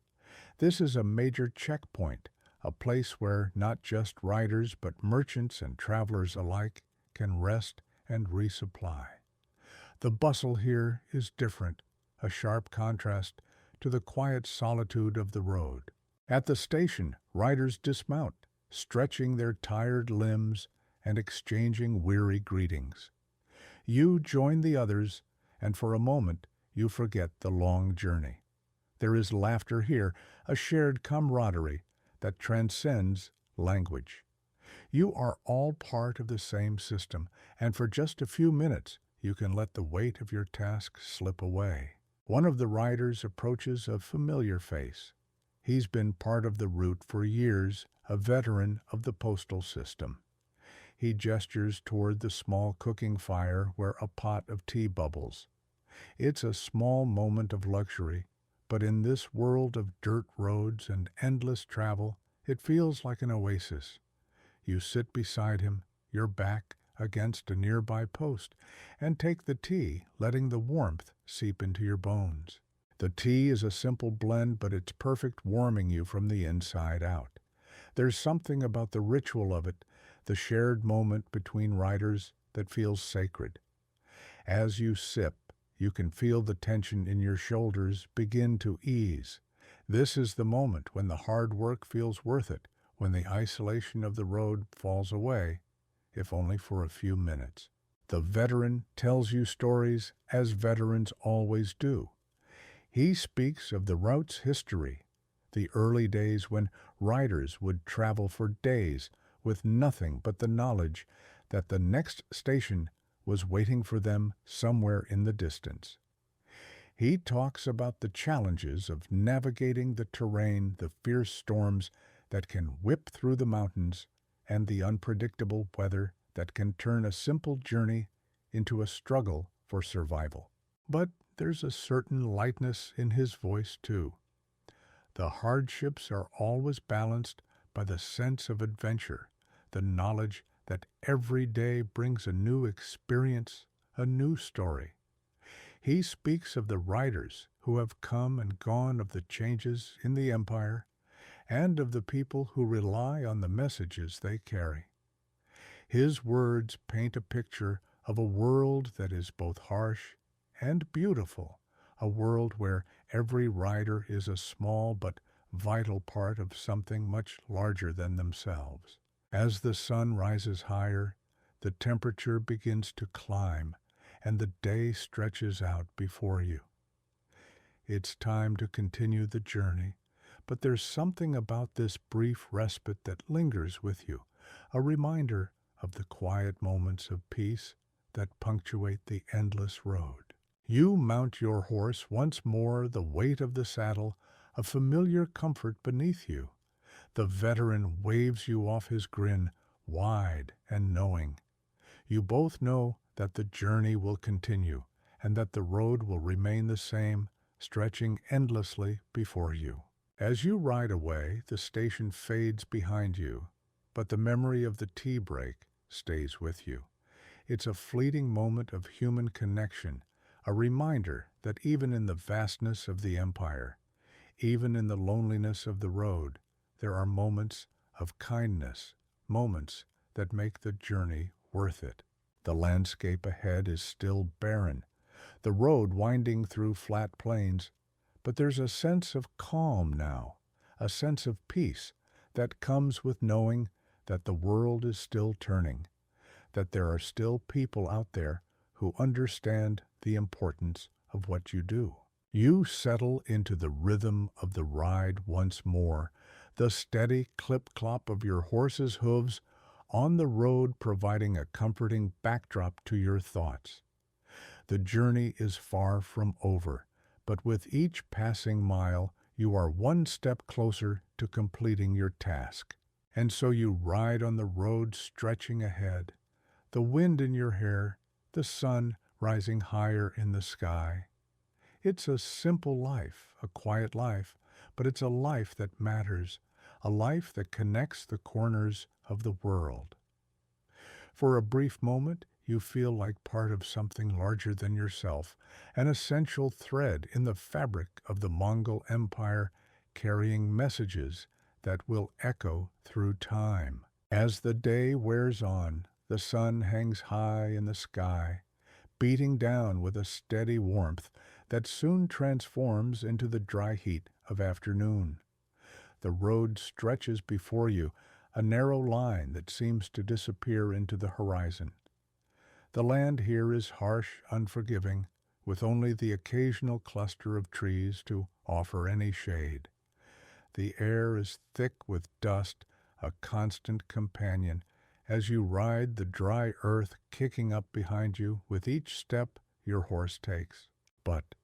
This is a major checkpoint, a place where not just riders but merchants and travelers alike can rest and resupply. The bustle here is different, a sharp contrast to the quiet solitude of the road. At the station, riders dismount, stretching their tired limbs and exchanging weary greetings. You join the others, and for a moment you forget the long journey. There is laughter here, a shared camaraderie that transcends language. You are all part of the same system, and for just a few minutes you can let the weight of your task slip away. One of the riders approaches a familiar face. He's been part of the route for years, a veteran of the postal system. He gestures toward the small cooking fire where a pot of tea bubbles. It's a small moment of luxury, but in this world of dirt roads and endless travel, it feels like an oasis. You sit beside him, your back against a nearby post and take the tea, letting the warmth seep into your bones. The tea is a simple blend, but it's perfect, warming you from the inside out. There's something about the ritual of it, the shared moment between riders, that feels sacred. As you sip, you can feel the tension in your shoulders begin to ease. This is the moment when the hard work feels worth it, when the isolation of the road falls away, if only for a few minutes. The veteran tells you stories as veterans always do. He speaks of the route's history, the early days when riders would travel for days with nothing but the knowledge that the next station was waiting for them somewhere in the distance. He talks about the challenges of navigating the terrain, the fierce storms that can whip through the mountains, and the unpredictable weather that can turn a simple journey into a struggle for survival. But there's a certain lightness in his voice, too. The hardships are always balanced by the sense of adventure, the knowledge that every day brings a new experience, a new story. He speaks of the riders who have come and gone, of the changes in the empire, and of the people who rely on the messages they carry. His words paint a picture of a world that is both harsh and beautiful, a world where every rider is a small but vital part of something much larger than themselves. As the sun rises higher, the temperature begins to climb, and the day stretches out before you. It's time to continue the journey, but there's something about this brief respite that lingers with you, a reminder of the quiet moments of peace that punctuate the endless road. You mount your horse once more, the weight of the saddle, a familiar comfort beneath you. The veteran waves you off his grin, wide and knowing. You both know that the journey will continue, and that the road will remain the same, stretching endlessly before you. As you ride away, the station fades behind you, but the memory of the tea break stays with you. It's a fleeting moment of human connection, a reminder that even in the vastness of the empire, even in the loneliness of the road, there are moments of kindness, moments that make the journey worth it. The landscape ahead is still barren, the road winding through flat plains, but there's a sense of calm now, a sense of peace that comes with knowing that the world is still turning, that there are still people out there who understand the importance of what you do. You settle into the rhythm of the ride once more, the steady clip-clop of your horse's hooves on the road providing a comforting backdrop to your thoughts. The journey is far from over, but with each passing mile you are one step closer to completing your task. And so you ride on the road stretching ahead, the wind in your hair, the sun rising higher in the sky. It's a simple life, a quiet life, but it's a life that matters, a life that connects the corners of the world. For a brief moment, you feel like part of something larger than yourself, an essential thread in the fabric of the Mongol Empire, carrying messages that will echo through time. As the day wears on, the sun hangs high in the sky, beating down with a steady warmth that soon transforms into the dry heat of afternoon. The road stretches before you, a narrow line that seems to disappear into the horizon. The land here is harsh, unforgiving, with only the occasional cluster of trees to offer any shade. The air is thick with dust, a constant companion, as you ride the dry earth kicking up behind you with each step your horse takes. But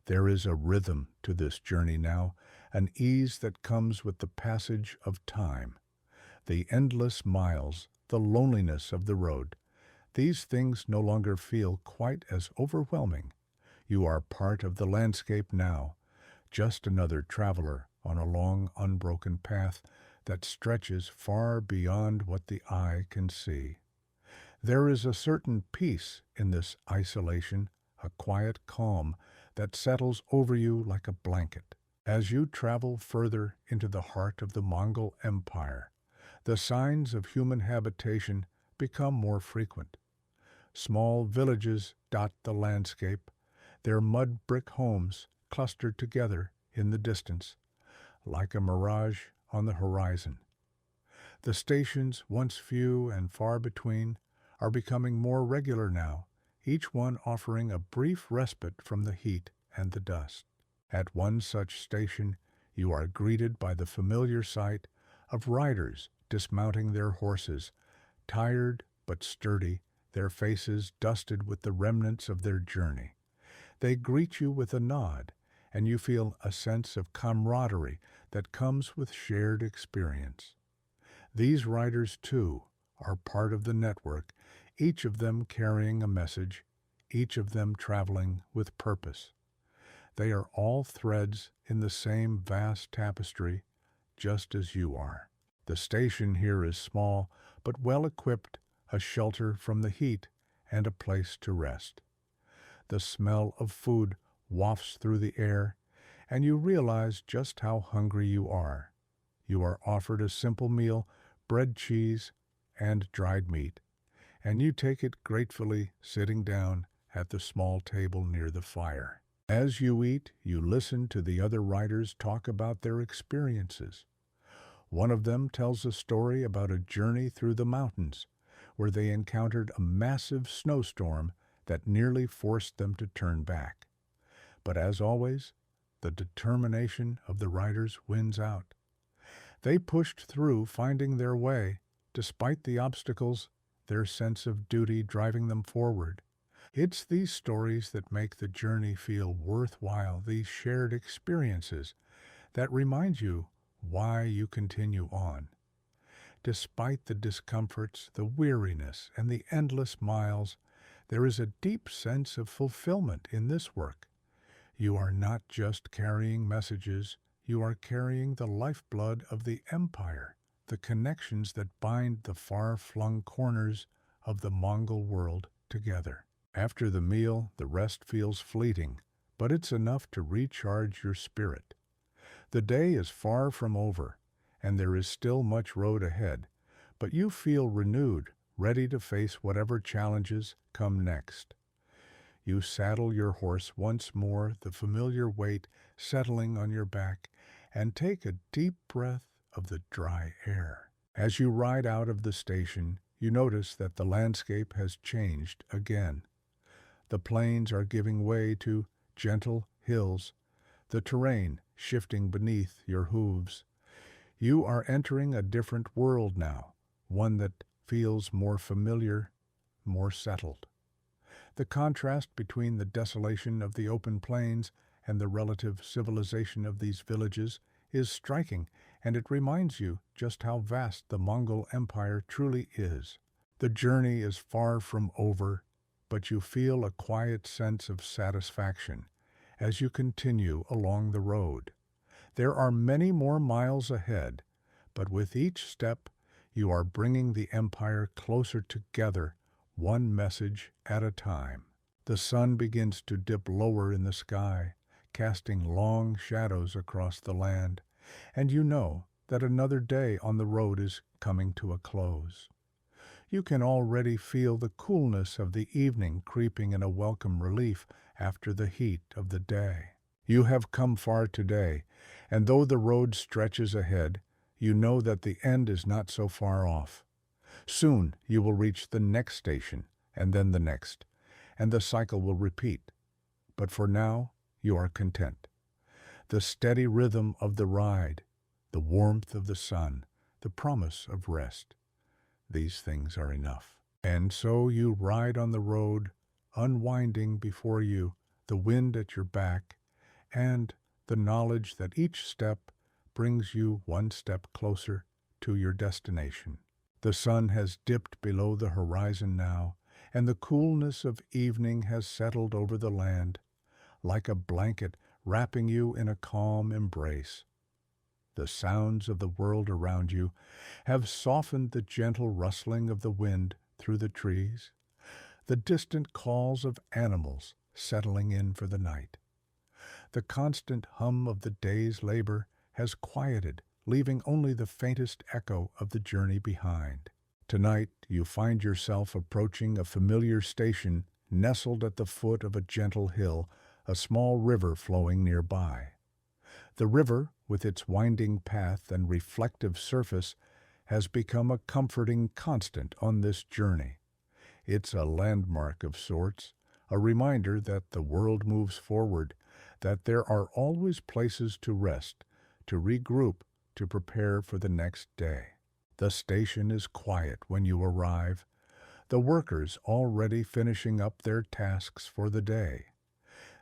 there is a rhythm to this journey now, an ease that comes with the passage of time. The endless miles, the loneliness of the road, these things no longer feel quite as overwhelming. You are part of the landscape now, just another traveler on a long, unbroken path that stretches far beyond what the eye can see. There is a certain peace in this isolation, a quiet calm that settles over you like a blanket. As you travel further into the heart of the Mongol Empire, the signs of human habitation become more frequent. Small villages dot the landscape, their mud brick homes clustered together in the distance, like a mirage on the horizon. The stations, once few and far between, are becoming more regular now, each one offering a brief respite from the heat and the dust. At one such station, you are greeted by the familiar sight of riders dismounting their horses, tired but sturdy, their faces dusted with the remnants of their journey. They greet you with a nod, and you feel a sense of camaraderie that comes with shared experience. These riders, too, are part of the network, each of them carrying a message, each of them traveling with purpose. They are all threads in the same vast tapestry, just as you are. The station here is small, but well equipped, a shelter from the heat and a place to rest. The smell of food wafts through the air, and you realize just how hungry you are. You are offered a simple meal, bread, cheese, and dried meat, and you take it gratefully, sitting down at the small table near the fire. As you eat, you listen to the other riders talk about their experiences. One of them tells a story about a journey through the mountains, where they encountered a massive snowstorm that nearly forced them to turn back. But as always, the determination of the riders wins out. They pushed through, finding their way, despite the obstacles, their sense of duty driving them forward. It's these stories that make the journey feel worthwhile, these shared experiences that remind you why you continue on. Despite the discomforts, the weariness, and the endless miles, there is a deep sense of fulfillment in this work. You are not just carrying messages, you are carrying the lifeblood of the empire, the connections that bind the far-flung corners of the Mongol world together. After the meal, the rest feels fleeting, but it's enough to recharge your spirit. The day is far from over, and there is still much road ahead, but you feel renewed, ready to face whatever challenges come next. You saddle your horse once more, the familiar weight settling on your back, and take a deep breath of the dry air. As you ride out of the station, you notice that the landscape has changed again. The plains are giving way to gentle hills, the terrain shifting beneath your hooves. You are entering a different world now, one that feels more familiar, more settled. The contrast between the desolation of the open plains and the relative civilization of these villages is striking, and it reminds you just how vast the Mongol Empire truly is. The journey is far from over, but you feel a quiet sense of satisfaction as you continue along the road. There are many more miles ahead, but with each step, you are bringing the empire closer together, one message at a time. The sun begins to dip lower in the sky, casting long shadows across the land, and you know that another day on the road is coming to a close. You can already feel the coolness of the evening creeping in a welcome relief after the heat of the day. You have come far today, and though the road stretches ahead, you know that the end is not so far off. Soon you will reach the next station, and then the next, and the cycle will repeat. But for now, you are content. The steady rhythm of the ride, the warmth of the sun, the promise of rest, these things are enough. And so you ride on the road, unwinding before you, the wind at your back, and the knowledge that each step brings you one step closer to your destination. The sun has dipped below the horizon now, and the coolness of evening has settled over the land, like a blanket wrapping you in a calm embrace. The sounds of the world around you have softened the gentle rustling of the wind through the trees, the distant calls of animals settling in for the night. The constant hum of the day's labor has quieted, leaving only the faintest echo of the journey behind. Tonight, you find yourself approaching a familiar station nestled at the foot of a gentle hill, a small river flowing nearby. The river, with its winding path and reflective surface, has become a comforting constant on this journey. It's a landmark of sorts, a reminder that the world moves forward, that there are always places to rest, to regroup, to prepare for the next day. The station is quiet when you arrive, the workers already finishing up their tasks for the day.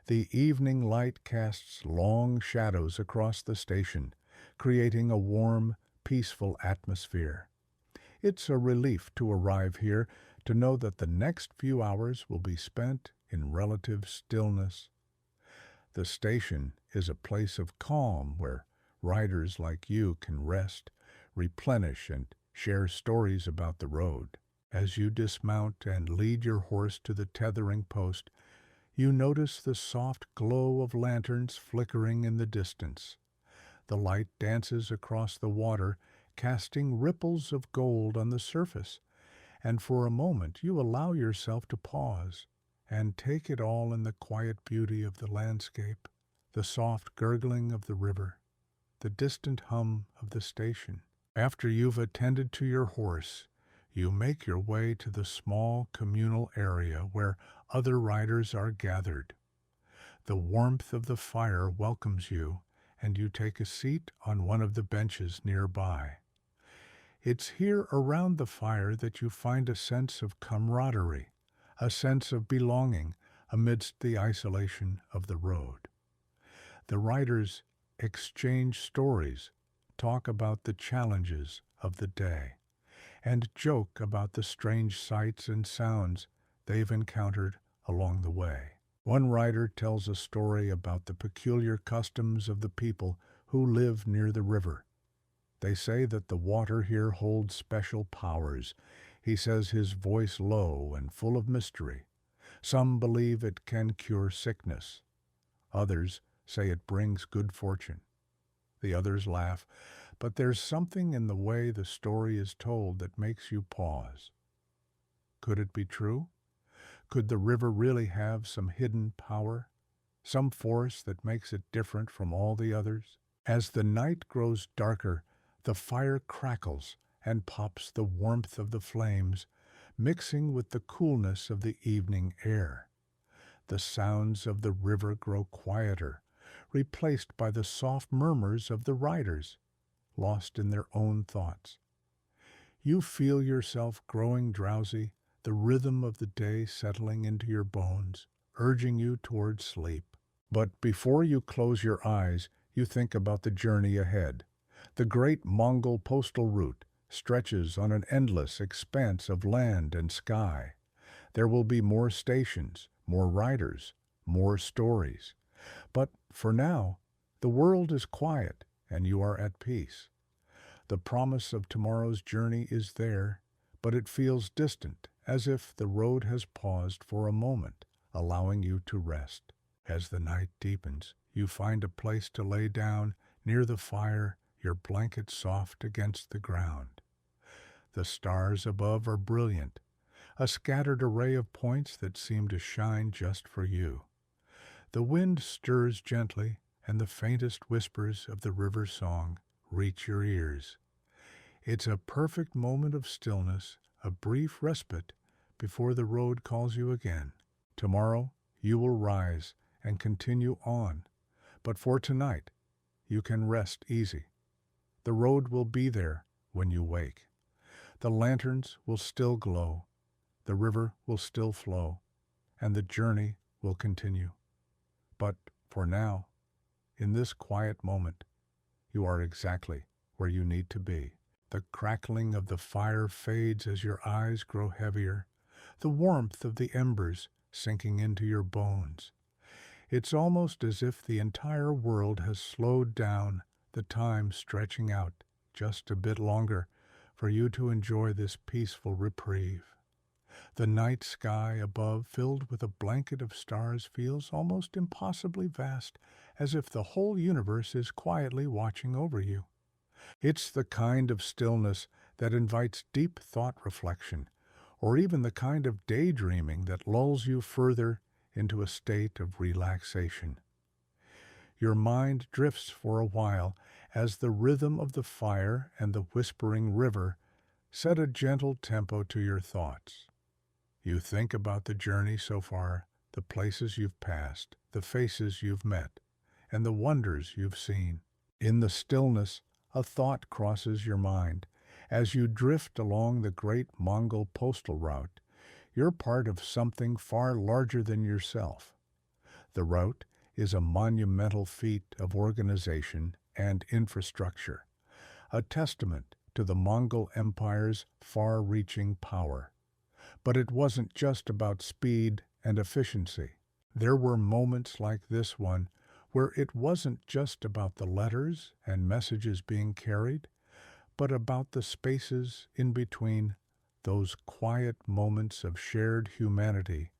The evening light casts long shadows across the station, creating a warm, peaceful atmosphere. It's a relief to arrive here, to know that the next few hours will be spent in relative stillness. The station is a place of calm where riders like you can rest, replenish, and share stories about the road. As you dismount and lead your horse to the tethering post, you notice the soft glow of lanterns flickering in the distance. The light dances across the water, casting ripples of gold on the surface, and for a moment you allow yourself to pause and take it all in, the quiet beauty of the landscape, the soft gurgling of the river, the distant hum of the station. After you've attended to your horse, you make your way to the small communal area where other riders are gathered. The warmth of the fire welcomes you, and you take a seat on one of the benches nearby. It's here around the fire that you find a sense of camaraderie, a sense of belonging amidst the isolation of the road. The riders exchange stories, talk about the challenges of the day, and joke about the strange sights and sounds they've encountered along the way. One rider tells a story about the peculiar customs of the people who live near the river. They say that the water here holds special powers. He says his voice low and full of mystery. Some believe it can cure sickness. Others say it brings good fortune. The others laugh, but there's something in the way the story is told that makes you pause. Could it be true? Could the river really have some hidden power, some force that makes it different from all the others? As the night grows darker, the fire crackles and pops the warmth of the flames, mixing with the coolness of the evening air. The sounds of the river grow quieter, replaced by the soft murmurs of the riders, lost in their own thoughts. You feel yourself growing drowsy, the rhythm of the day settling into your bones, urging you towards sleep. But before you close your eyes, you think about the journey ahead. The great Mongol postal route stretches on an endless expanse of land and sky. There will be more stations, more riders, more stories. But for now, the world is quiet and you are at peace. The promise of tomorrow's journey is there, but it feels distant, as if the road has paused for a moment, allowing you to rest. As the night deepens, you find a place to lay down near the fire, your blanket soft against the ground. The stars above are brilliant, a scattered array of points that seem to shine just for you. The wind stirs gently, and the faintest whispers of the river song reach your ears. It's a perfect moment of stillness, a brief respite before the road calls you again. Tomorrow you will rise and continue on, but for tonight you can rest easy. The road will be there when you wake. The lanterns will still glow, the river will still flow, and the journey will continue. But for now, in this quiet moment, you are exactly where you need to be. The crackling of the fire fades as your eyes grow heavier, the warmth of the embers sinking into your bones. It's almost as if the entire world has slowed down, the time stretching out just a bit longer for you to enjoy this peaceful reprieve. The night sky above, filled with a blanket of stars, feels almost impossibly vast, as if the whole universe is quietly watching over you. It's the kind of stillness that invites deep thought reflection, or even the kind of daydreaming that lulls you further into a state of relaxation. Your mind drifts for a while as the rhythm of the fire and the whispering river set a gentle tempo to your thoughts. You think about the journey so far, the places you've passed, the faces you've met, and the wonders you've seen. In the stillness, a thought crosses your mind. As you drift along the great Mongol postal route, you're part of something far larger than yourself. The route is a monumental feat of organization and infrastructure, a testament to the Mongol Empire's far-reaching power. But it wasn't just about speed and efficiency. There were moments like this one where it wasn't just about the letters and messages being carried, but about the spaces in between, those quiet moments of shared humanity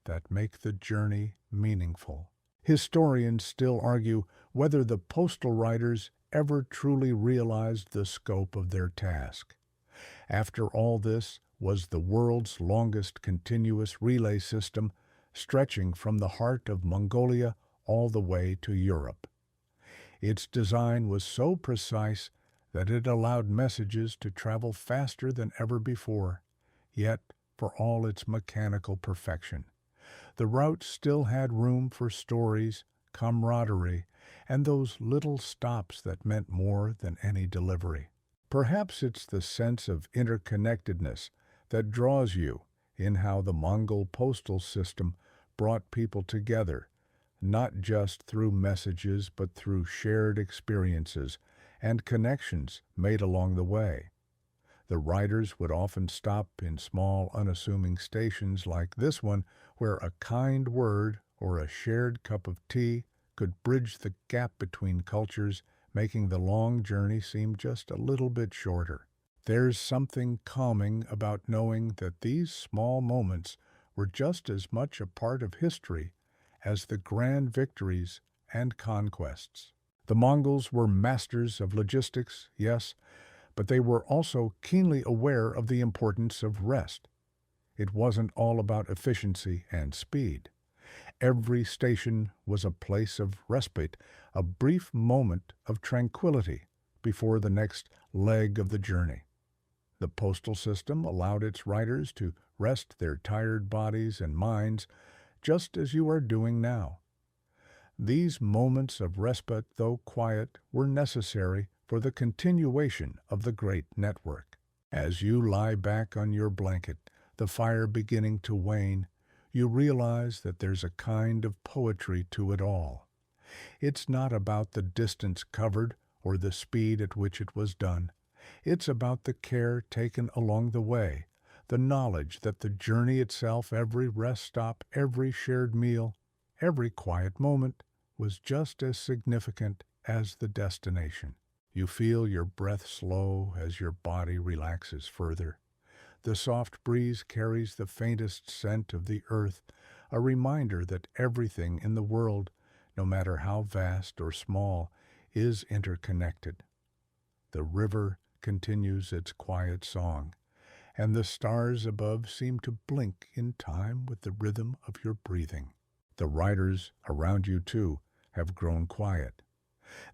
that make the journey meaningful. Historians still argue whether the postal riders ever truly realized the scope of their task. After all, this was the world's longest continuous relay system, stretching from the heart of Mongolia all the way to Europe. Its design was so precise that it allowed messages to travel faster than ever before, yet, for all its mechanical perfection, the route still had room for stories, camaraderie, and those little stops that meant more than any delivery. Perhaps it's the sense of interconnectedness that draws you in how the Mongol postal system brought people together, not just through messages but through shared experiences and connections made along the way. The riders would often stop in small, unassuming stations like this one, where a kind word or a shared cup of tea could bridge the gap between cultures, making the long journey seem just a little bit shorter. There's something calming about knowing that these small moments were just as much a part of history as the grand victories and conquests. The Mongols were masters of logistics, yes, but they were also keenly aware of the importance of rest. It wasn't all about efficiency and speed. Every station was a place of respite, a brief moment of tranquility before the next leg of the journey. The postal system allowed its riders to rest their tired bodies and minds, just as you are doing now. These moments of respite, though quiet, were necessary for the continuation of the great network. As you lie back on your blanket, the fire beginning to wane, you realize that there's a kind of poetry to it all. It's not about the distance covered or the speed at which it was done. It's about the care taken along the way, the knowledge that the journey itself, every rest stop, every shared meal, every quiet moment, was just as significant as the destination. You feel your breath slow as your body relaxes further. The soft breeze carries the faintest scent of the earth, a reminder that everything in the world, no matter how vast or small, is interconnected. The river continues its quiet song, and the stars above seem to blink in time with the rhythm of your breathing. The riders around you, too, have grown quiet.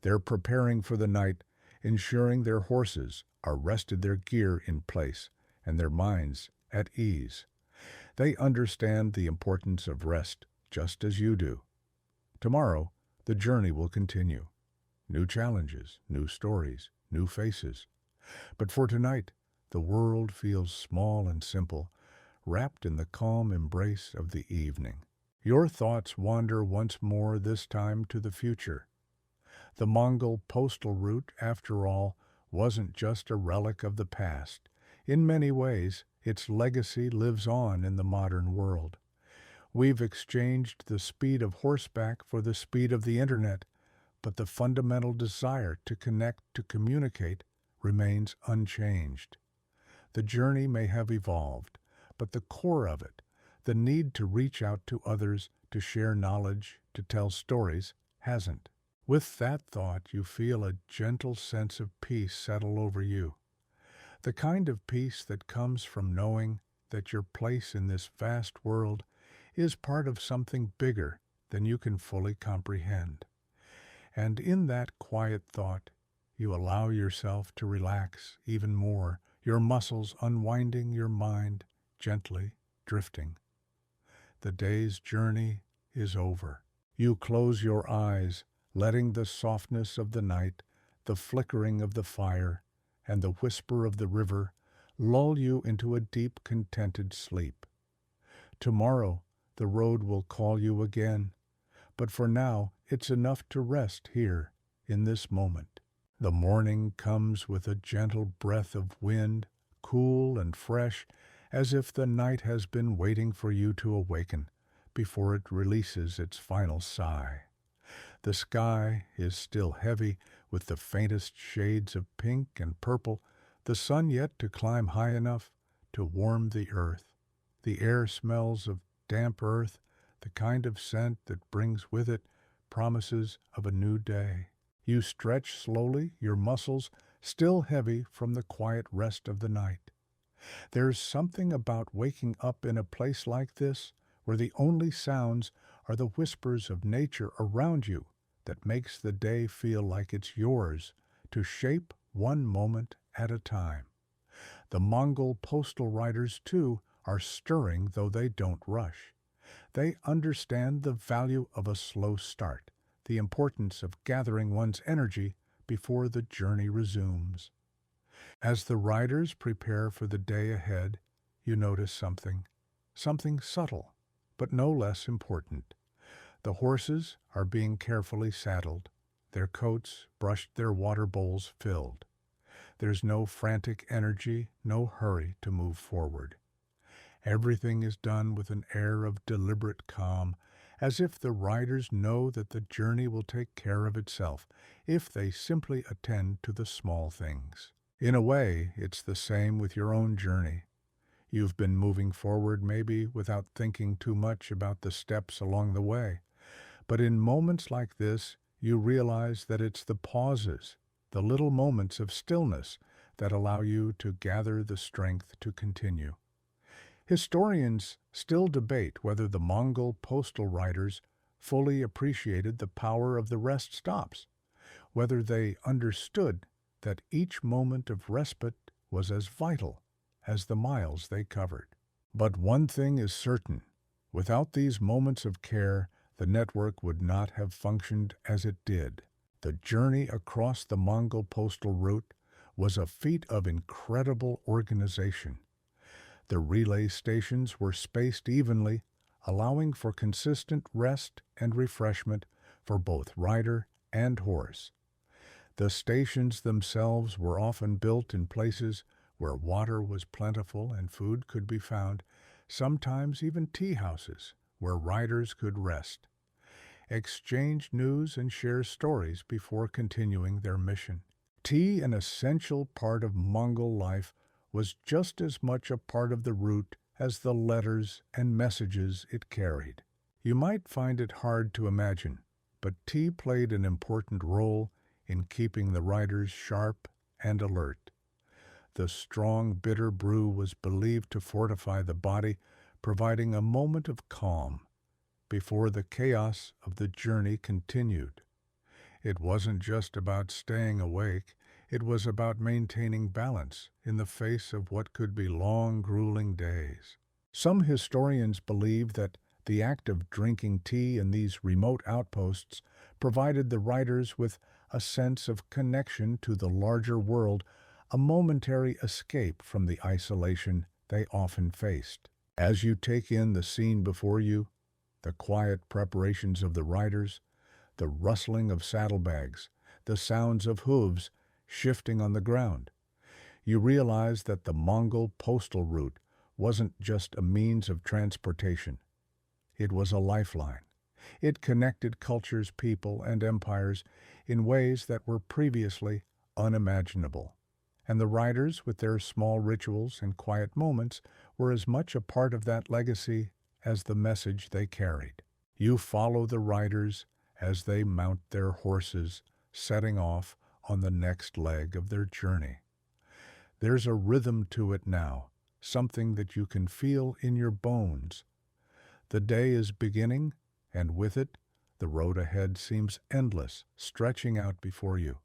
They're preparing for the night, ensuring their horses are rested, their gear in place, and their minds at ease. They understand the importance of rest just as you do. Tomorrow, the journey will continue. New challenges, new stories, new faces. But for tonight, the world feels small and simple, wrapped in the calm embrace of the evening. Your thoughts wander once more, this time to the future. The Mongol postal route, after all, wasn't just a relic of the past. In many ways, its legacy lives on in the modern world. We've exchanged the speed of horseback for the speed of the internet, but the fundamental desire to connect, to communicate, remains unchanged. The journey may have evolved, but the core of it, the need to reach out to others, to share knowledge, to tell stories, hasn't. With that thought, you feel a gentle sense of peace settle over you. The kind of peace that comes from knowing that your place in this vast world is part of something bigger than you can fully comprehend. And in that quiet thought, you allow yourself to relax even more, your muscles unwinding, your mind gently drifting. The day's journey is over. You close your eyes, letting the softness of the night, the flickering of the fire, and the whisper of the river lull you into a deep, contented sleep. Tomorrow, the road will call you again, but for now, it's enough to rest here in this moment. The morning comes with a gentle breath of wind, cool and fresh, as if the night has been waiting for you to awaken before it releases its final sigh. The sky is still heavy with the faintest shades of pink and purple, the sun yet to climb high enough to warm the earth. The air smells of damp earth, the kind of scent that brings with it promises of a new day. You stretch slowly, your muscles still heavy from the quiet rest of the night. There's something about waking up in a place like this, where the only sounds are the whispers of nature around you, that makes the day feel like it's yours to shape one moment at a time. The Mongol postal riders, too, are stirring, though they don't rush. They understand the value of a slow start, the importance of gathering one's energy before the journey resumes. As the riders prepare for the day ahead, you notice something subtle, but no less important. The horses are being carefully saddled, their coats brushed, their water bowls filled. There's no frantic energy, no hurry to move forward. Everything is done with an air of deliberate calm, as if the riders know that the journey will take care of itself if they simply attend to the small things. In a way, it's the same with your own journey. You've been moving forward maybe without thinking too much about the steps along the way. But in moments like this, you realize that it's the pauses, the little moments of stillness that allow you to gather the strength to continue. Historians still debate whether the Mongol postal riders fully appreciated the power of the rest stops, whether they understood that each moment of respite was as vital as the miles they covered. But one thing is certain: without these moments of care, the network would not have functioned as it did. The journey across the Mongol postal route was a feat of incredible organization. The relay stations were spaced evenly, allowing for consistent rest and refreshment for both rider and horse. The stations themselves were often built in places where water was plentiful and food could be found, sometimes even tea houses where riders could rest, exchange news and share stories before continuing their mission. Tea, an essential part of Mongol life, was just as much a part of the route as the letters and messages it carried. You might find it hard to imagine, but tea played an important role in keeping the riders sharp and alert. The strong, bitter brew was believed to fortify the body, providing a moment of calm before the chaos of the journey continued. It wasn't just about staying awake, it was about maintaining balance in the face of what could be long, grueling days. Some historians believe that the act of drinking tea in these remote outposts provided the riders with a sense of connection to the larger world, a momentary escape from the isolation they often faced. As you take in the scene before you, the quiet preparations of the riders, the rustling of saddlebags, the sounds of hooves shifting on the ground, you realize that the Mongol postal route wasn't just a means of transportation. It was a lifeline. It connected cultures, people, and empires in ways that were previously unimaginable. And the riders, with their small rituals and quiet moments, were as much a part of that legacy as the message they carried. You follow the riders as they mount their horses, setting off on the next leg of their journey. There's a rhythm to it now, something that you can feel in your bones. The day is beginning, and with it, the road ahead seems endless, stretching out before you,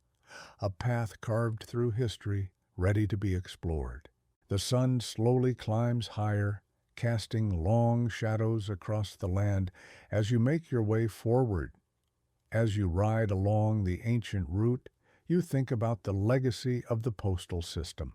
a path carved through history, ready to be explored. The sun slowly climbs higher, casting long shadows across the land as you make your way forward. As you ride along the ancient route, you think about the legacy of the postal system.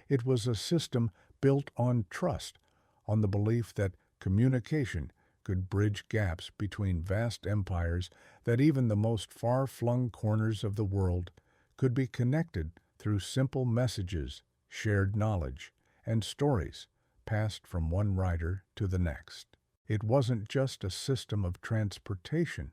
It was a system built on trust, on the belief that communication could bridge gaps between vast empires, that even the most far-flung corners of the world could be connected through simple messages, shared knowledge, and stories passed from one rider to the next. It wasn't just a system of transportation.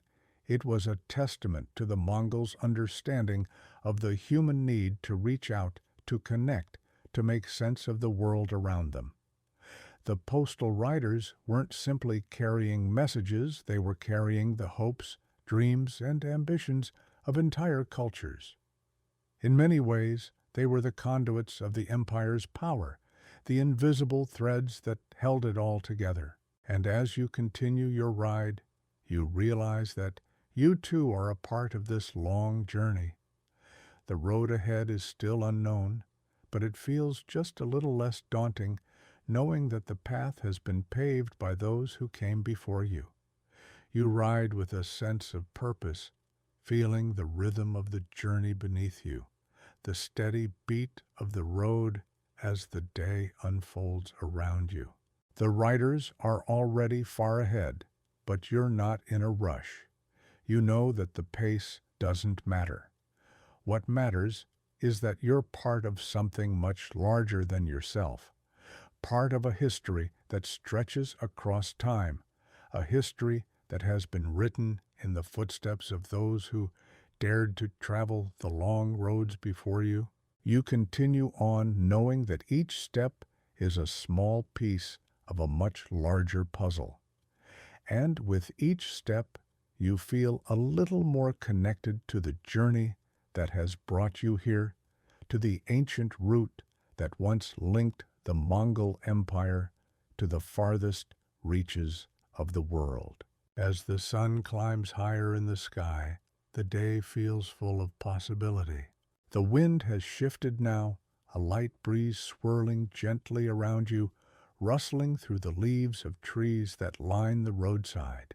It was a testament to the Mongols' understanding of the human need to reach out, to connect, to make sense of the world around them. The postal riders weren't simply carrying messages, they were carrying the hopes, dreams, and ambitions of entire cultures. In many ways, they were the conduits of the empire's power, the invisible threads that held it all together. And as you continue your ride, you realize that you too are a part of this long journey. The road ahead is still unknown, but it feels just a little less daunting knowing that the path has been paved by those who came before you. You ride with a sense of purpose, feeling the rhythm of the journey beneath you, the steady beat of the road as the day unfolds around you. The riders are already far ahead, but you're not in a rush. You know that the pace doesn't matter. What matters is that you're part of something much larger than yourself, part of a history that stretches across time, a history that has been written in the footsteps of those who dared to travel the long roads before you. You continue on knowing that each step is a small piece of a much larger puzzle. And with each step, you feel a little more connected to the journey that has brought you here, to the ancient route that once linked the Mongol Empire to the farthest reaches of the world. As the sun climbs higher in the sky, the day feels full of possibility. The wind has shifted now, a light breeze swirling gently around you, rustling through the leaves of trees that line the roadside.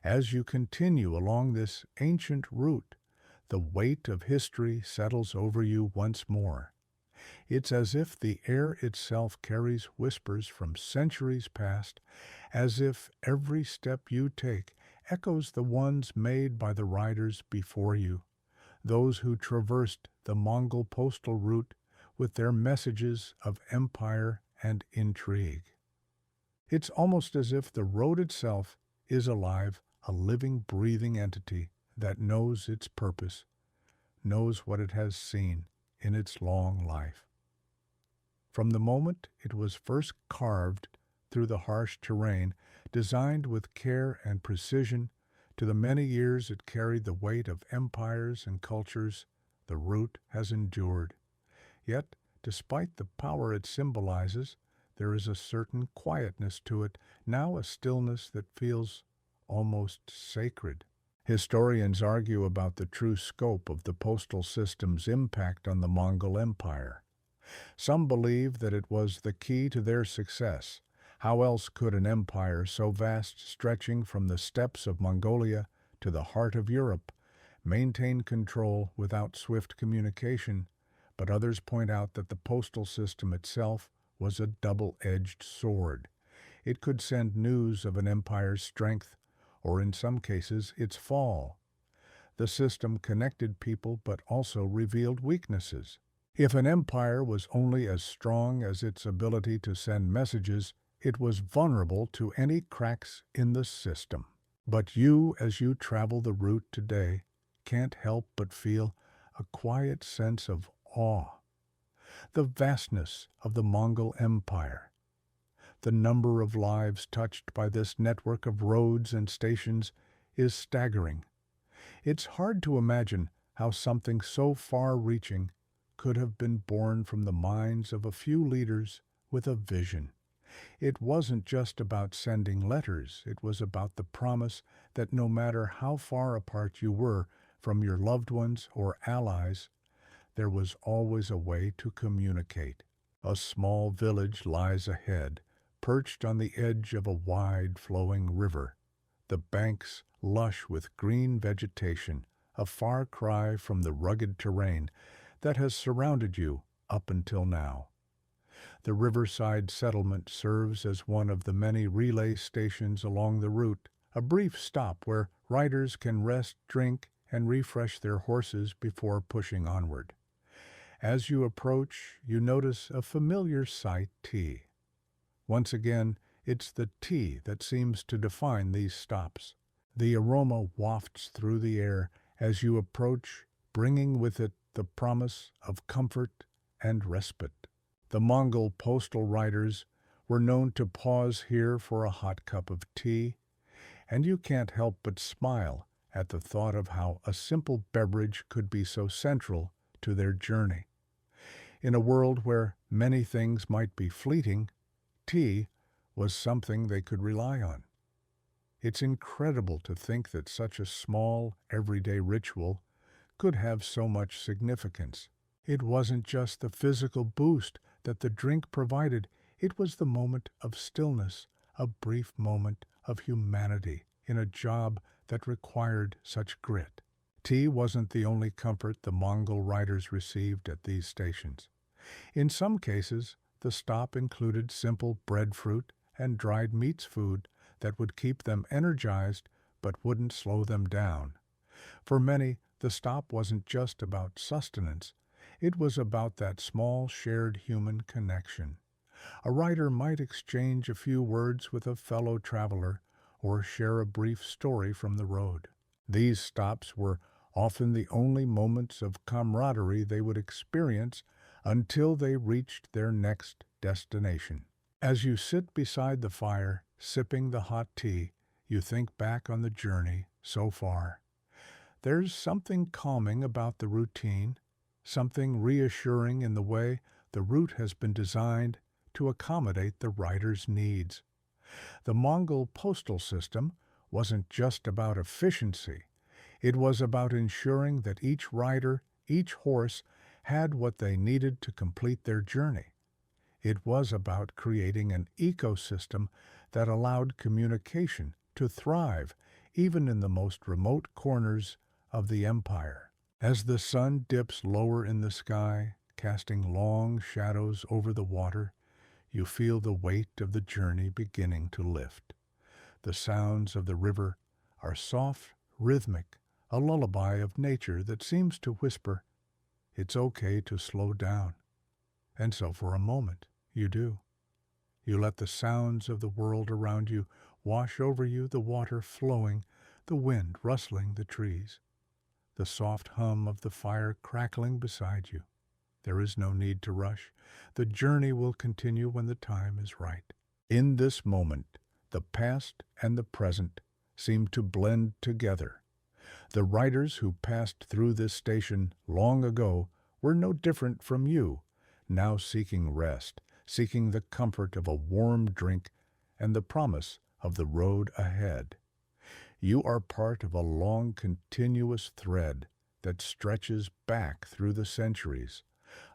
As you continue along this ancient route, the weight of history settles over you once more. It's as if the air itself carries whispers from centuries past, as if every step you take echoes the ones made by the riders before you, those who traversed the Mongol postal route with their messages of empire and intrigue. It's almost as if the road itself is alive, a living, breathing entity that knows its purpose, knows what it has seen in its long life. From the moment it was first carved through the harsh terrain, designed with care and precision, to the many years it carried the weight of empires and cultures, the route has endured. Yet, despite the power it symbolizes, there is a certain quietness to it, now a stillness that feels almost sacred. Historians argue about the true scope of the postal system's impact on the Mongol Empire. Some believe that it was the key to their success. How else could an empire so vast, stretching from the steppes of Mongolia to the heart of Europe, maintain control without swift communication? But others point out that the postal system itself was a double-edged sword. It could send news of an empire's strength, or in some cases, its fall. The system connected people but also revealed weaknesses. If an empire was only as strong as its ability to send messages, it was vulnerable to any cracks in the system. But you, as you travel the route today, can't help but feel a quiet sense of awe. the vastness of the Mongol Empire. The number of lives touched by this network of roads and stations is staggering. It's hard to imagine how something so far-reaching could have been born from the minds of a few leaders with a vision. It wasn't just about sending letters, it was about the promise that no matter how far apart you were from your loved ones or allies, there was always a way to communicate. A small village lies ahead, perched on the edge of a wide flowing river, the banks lush with green vegetation, a far cry from the rugged terrain that has surrounded you up until now. The riverside settlement serves as one of the many relay stations along the route, a brief stop where riders can rest, drink, and refresh their horses before pushing onward. As you approach, you notice a familiar sight: tea. Once again, it's the tea that seems to define these stops. The aroma wafts through the air as you approach, bringing with it the promise of comfort and respite. The Mongol postal riders were known to pause here for a hot cup of tea, and you can't help but smile at the thought of how a simple beverage could be so central to their journey. In a world where many things might be fleeting, tea was something they could rely on. It's incredible to think that such a small, everyday ritual could have so much significance. It wasn't just the physical boost that the drink provided, it was the moment of stillness, a brief moment of humanity in a job that required such grit. Tea wasn't the only comfort the Mongol riders received at these stations. In some cases, the stop included simple breadfruit and dried meats food that would keep them energized but wouldn't slow them down. For many, the stop wasn't just about sustenance, it was about that small shared human connection. A rider might exchange a few words with a fellow traveler or share a brief story from the road. These stops were often the only moments of camaraderie they would experience until they reached their next destination. As you sit beside the fire, sipping the hot tea, you think back on the journey so far. There's something calming about the routine, something reassuring in the way the route has been designed to accommodate the rider's needs. The Mongol postal system wasn't just about efficiency. It was about ensuring that each rider, each horse, had what they needed to complete their journey. It was about creating an ecosystem that allowed communication to thrive even in the most remote corners of the empire. As the sun dips lower in the sky, casting long shadows over the water, you feel the weight of the journey beginning to lift. The sounds of the river are soft, rhythmic, a lullaby of nature that seems to whisper, "It's okay to slow down." And so for a moment, you do. You let the sounds of the world around you wash over you, the water flowing, the wind rustling the trees, the soft hum of the fire crackling beside you. There is no need to rush. The journey will continue when the time is right. In this moment, the past and the present seem to blend together. The riders who passed through this station long ago were no different from you, now seeking rest, seeking the comfort of a warm drink and the promise of the road ahead. You are part of a long, continuous thread that stretches back through the centuries,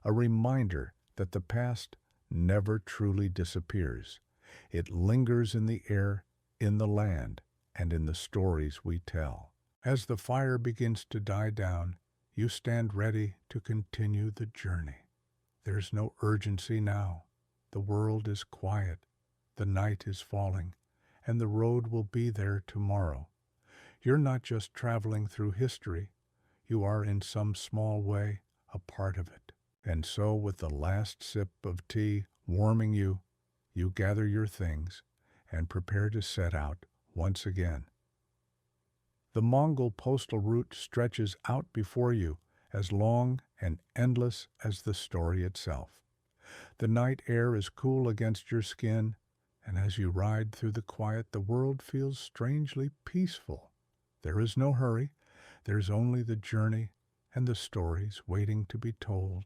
a reminder that the past never truly disappears. It lingers in the air, in the land, and in the stories we tell. As the fire begins to die down, you stand ready to continue the journey. There's no urgency now. The world is quiet, the night is falling, and the road will be there tomorrow. You're not just traveling through history, you are in some small way a part of it. And so with the last sip of tea warming you, you gather your things and prepare to set out once again. The Mongol postal route stretches out before you, as long and endless as the story itself. The night air is cool against your skin, and as you ride through the quiet, the world feels strangely peaceful. There is no hurry, there's only the journey and the stories waiting to be told.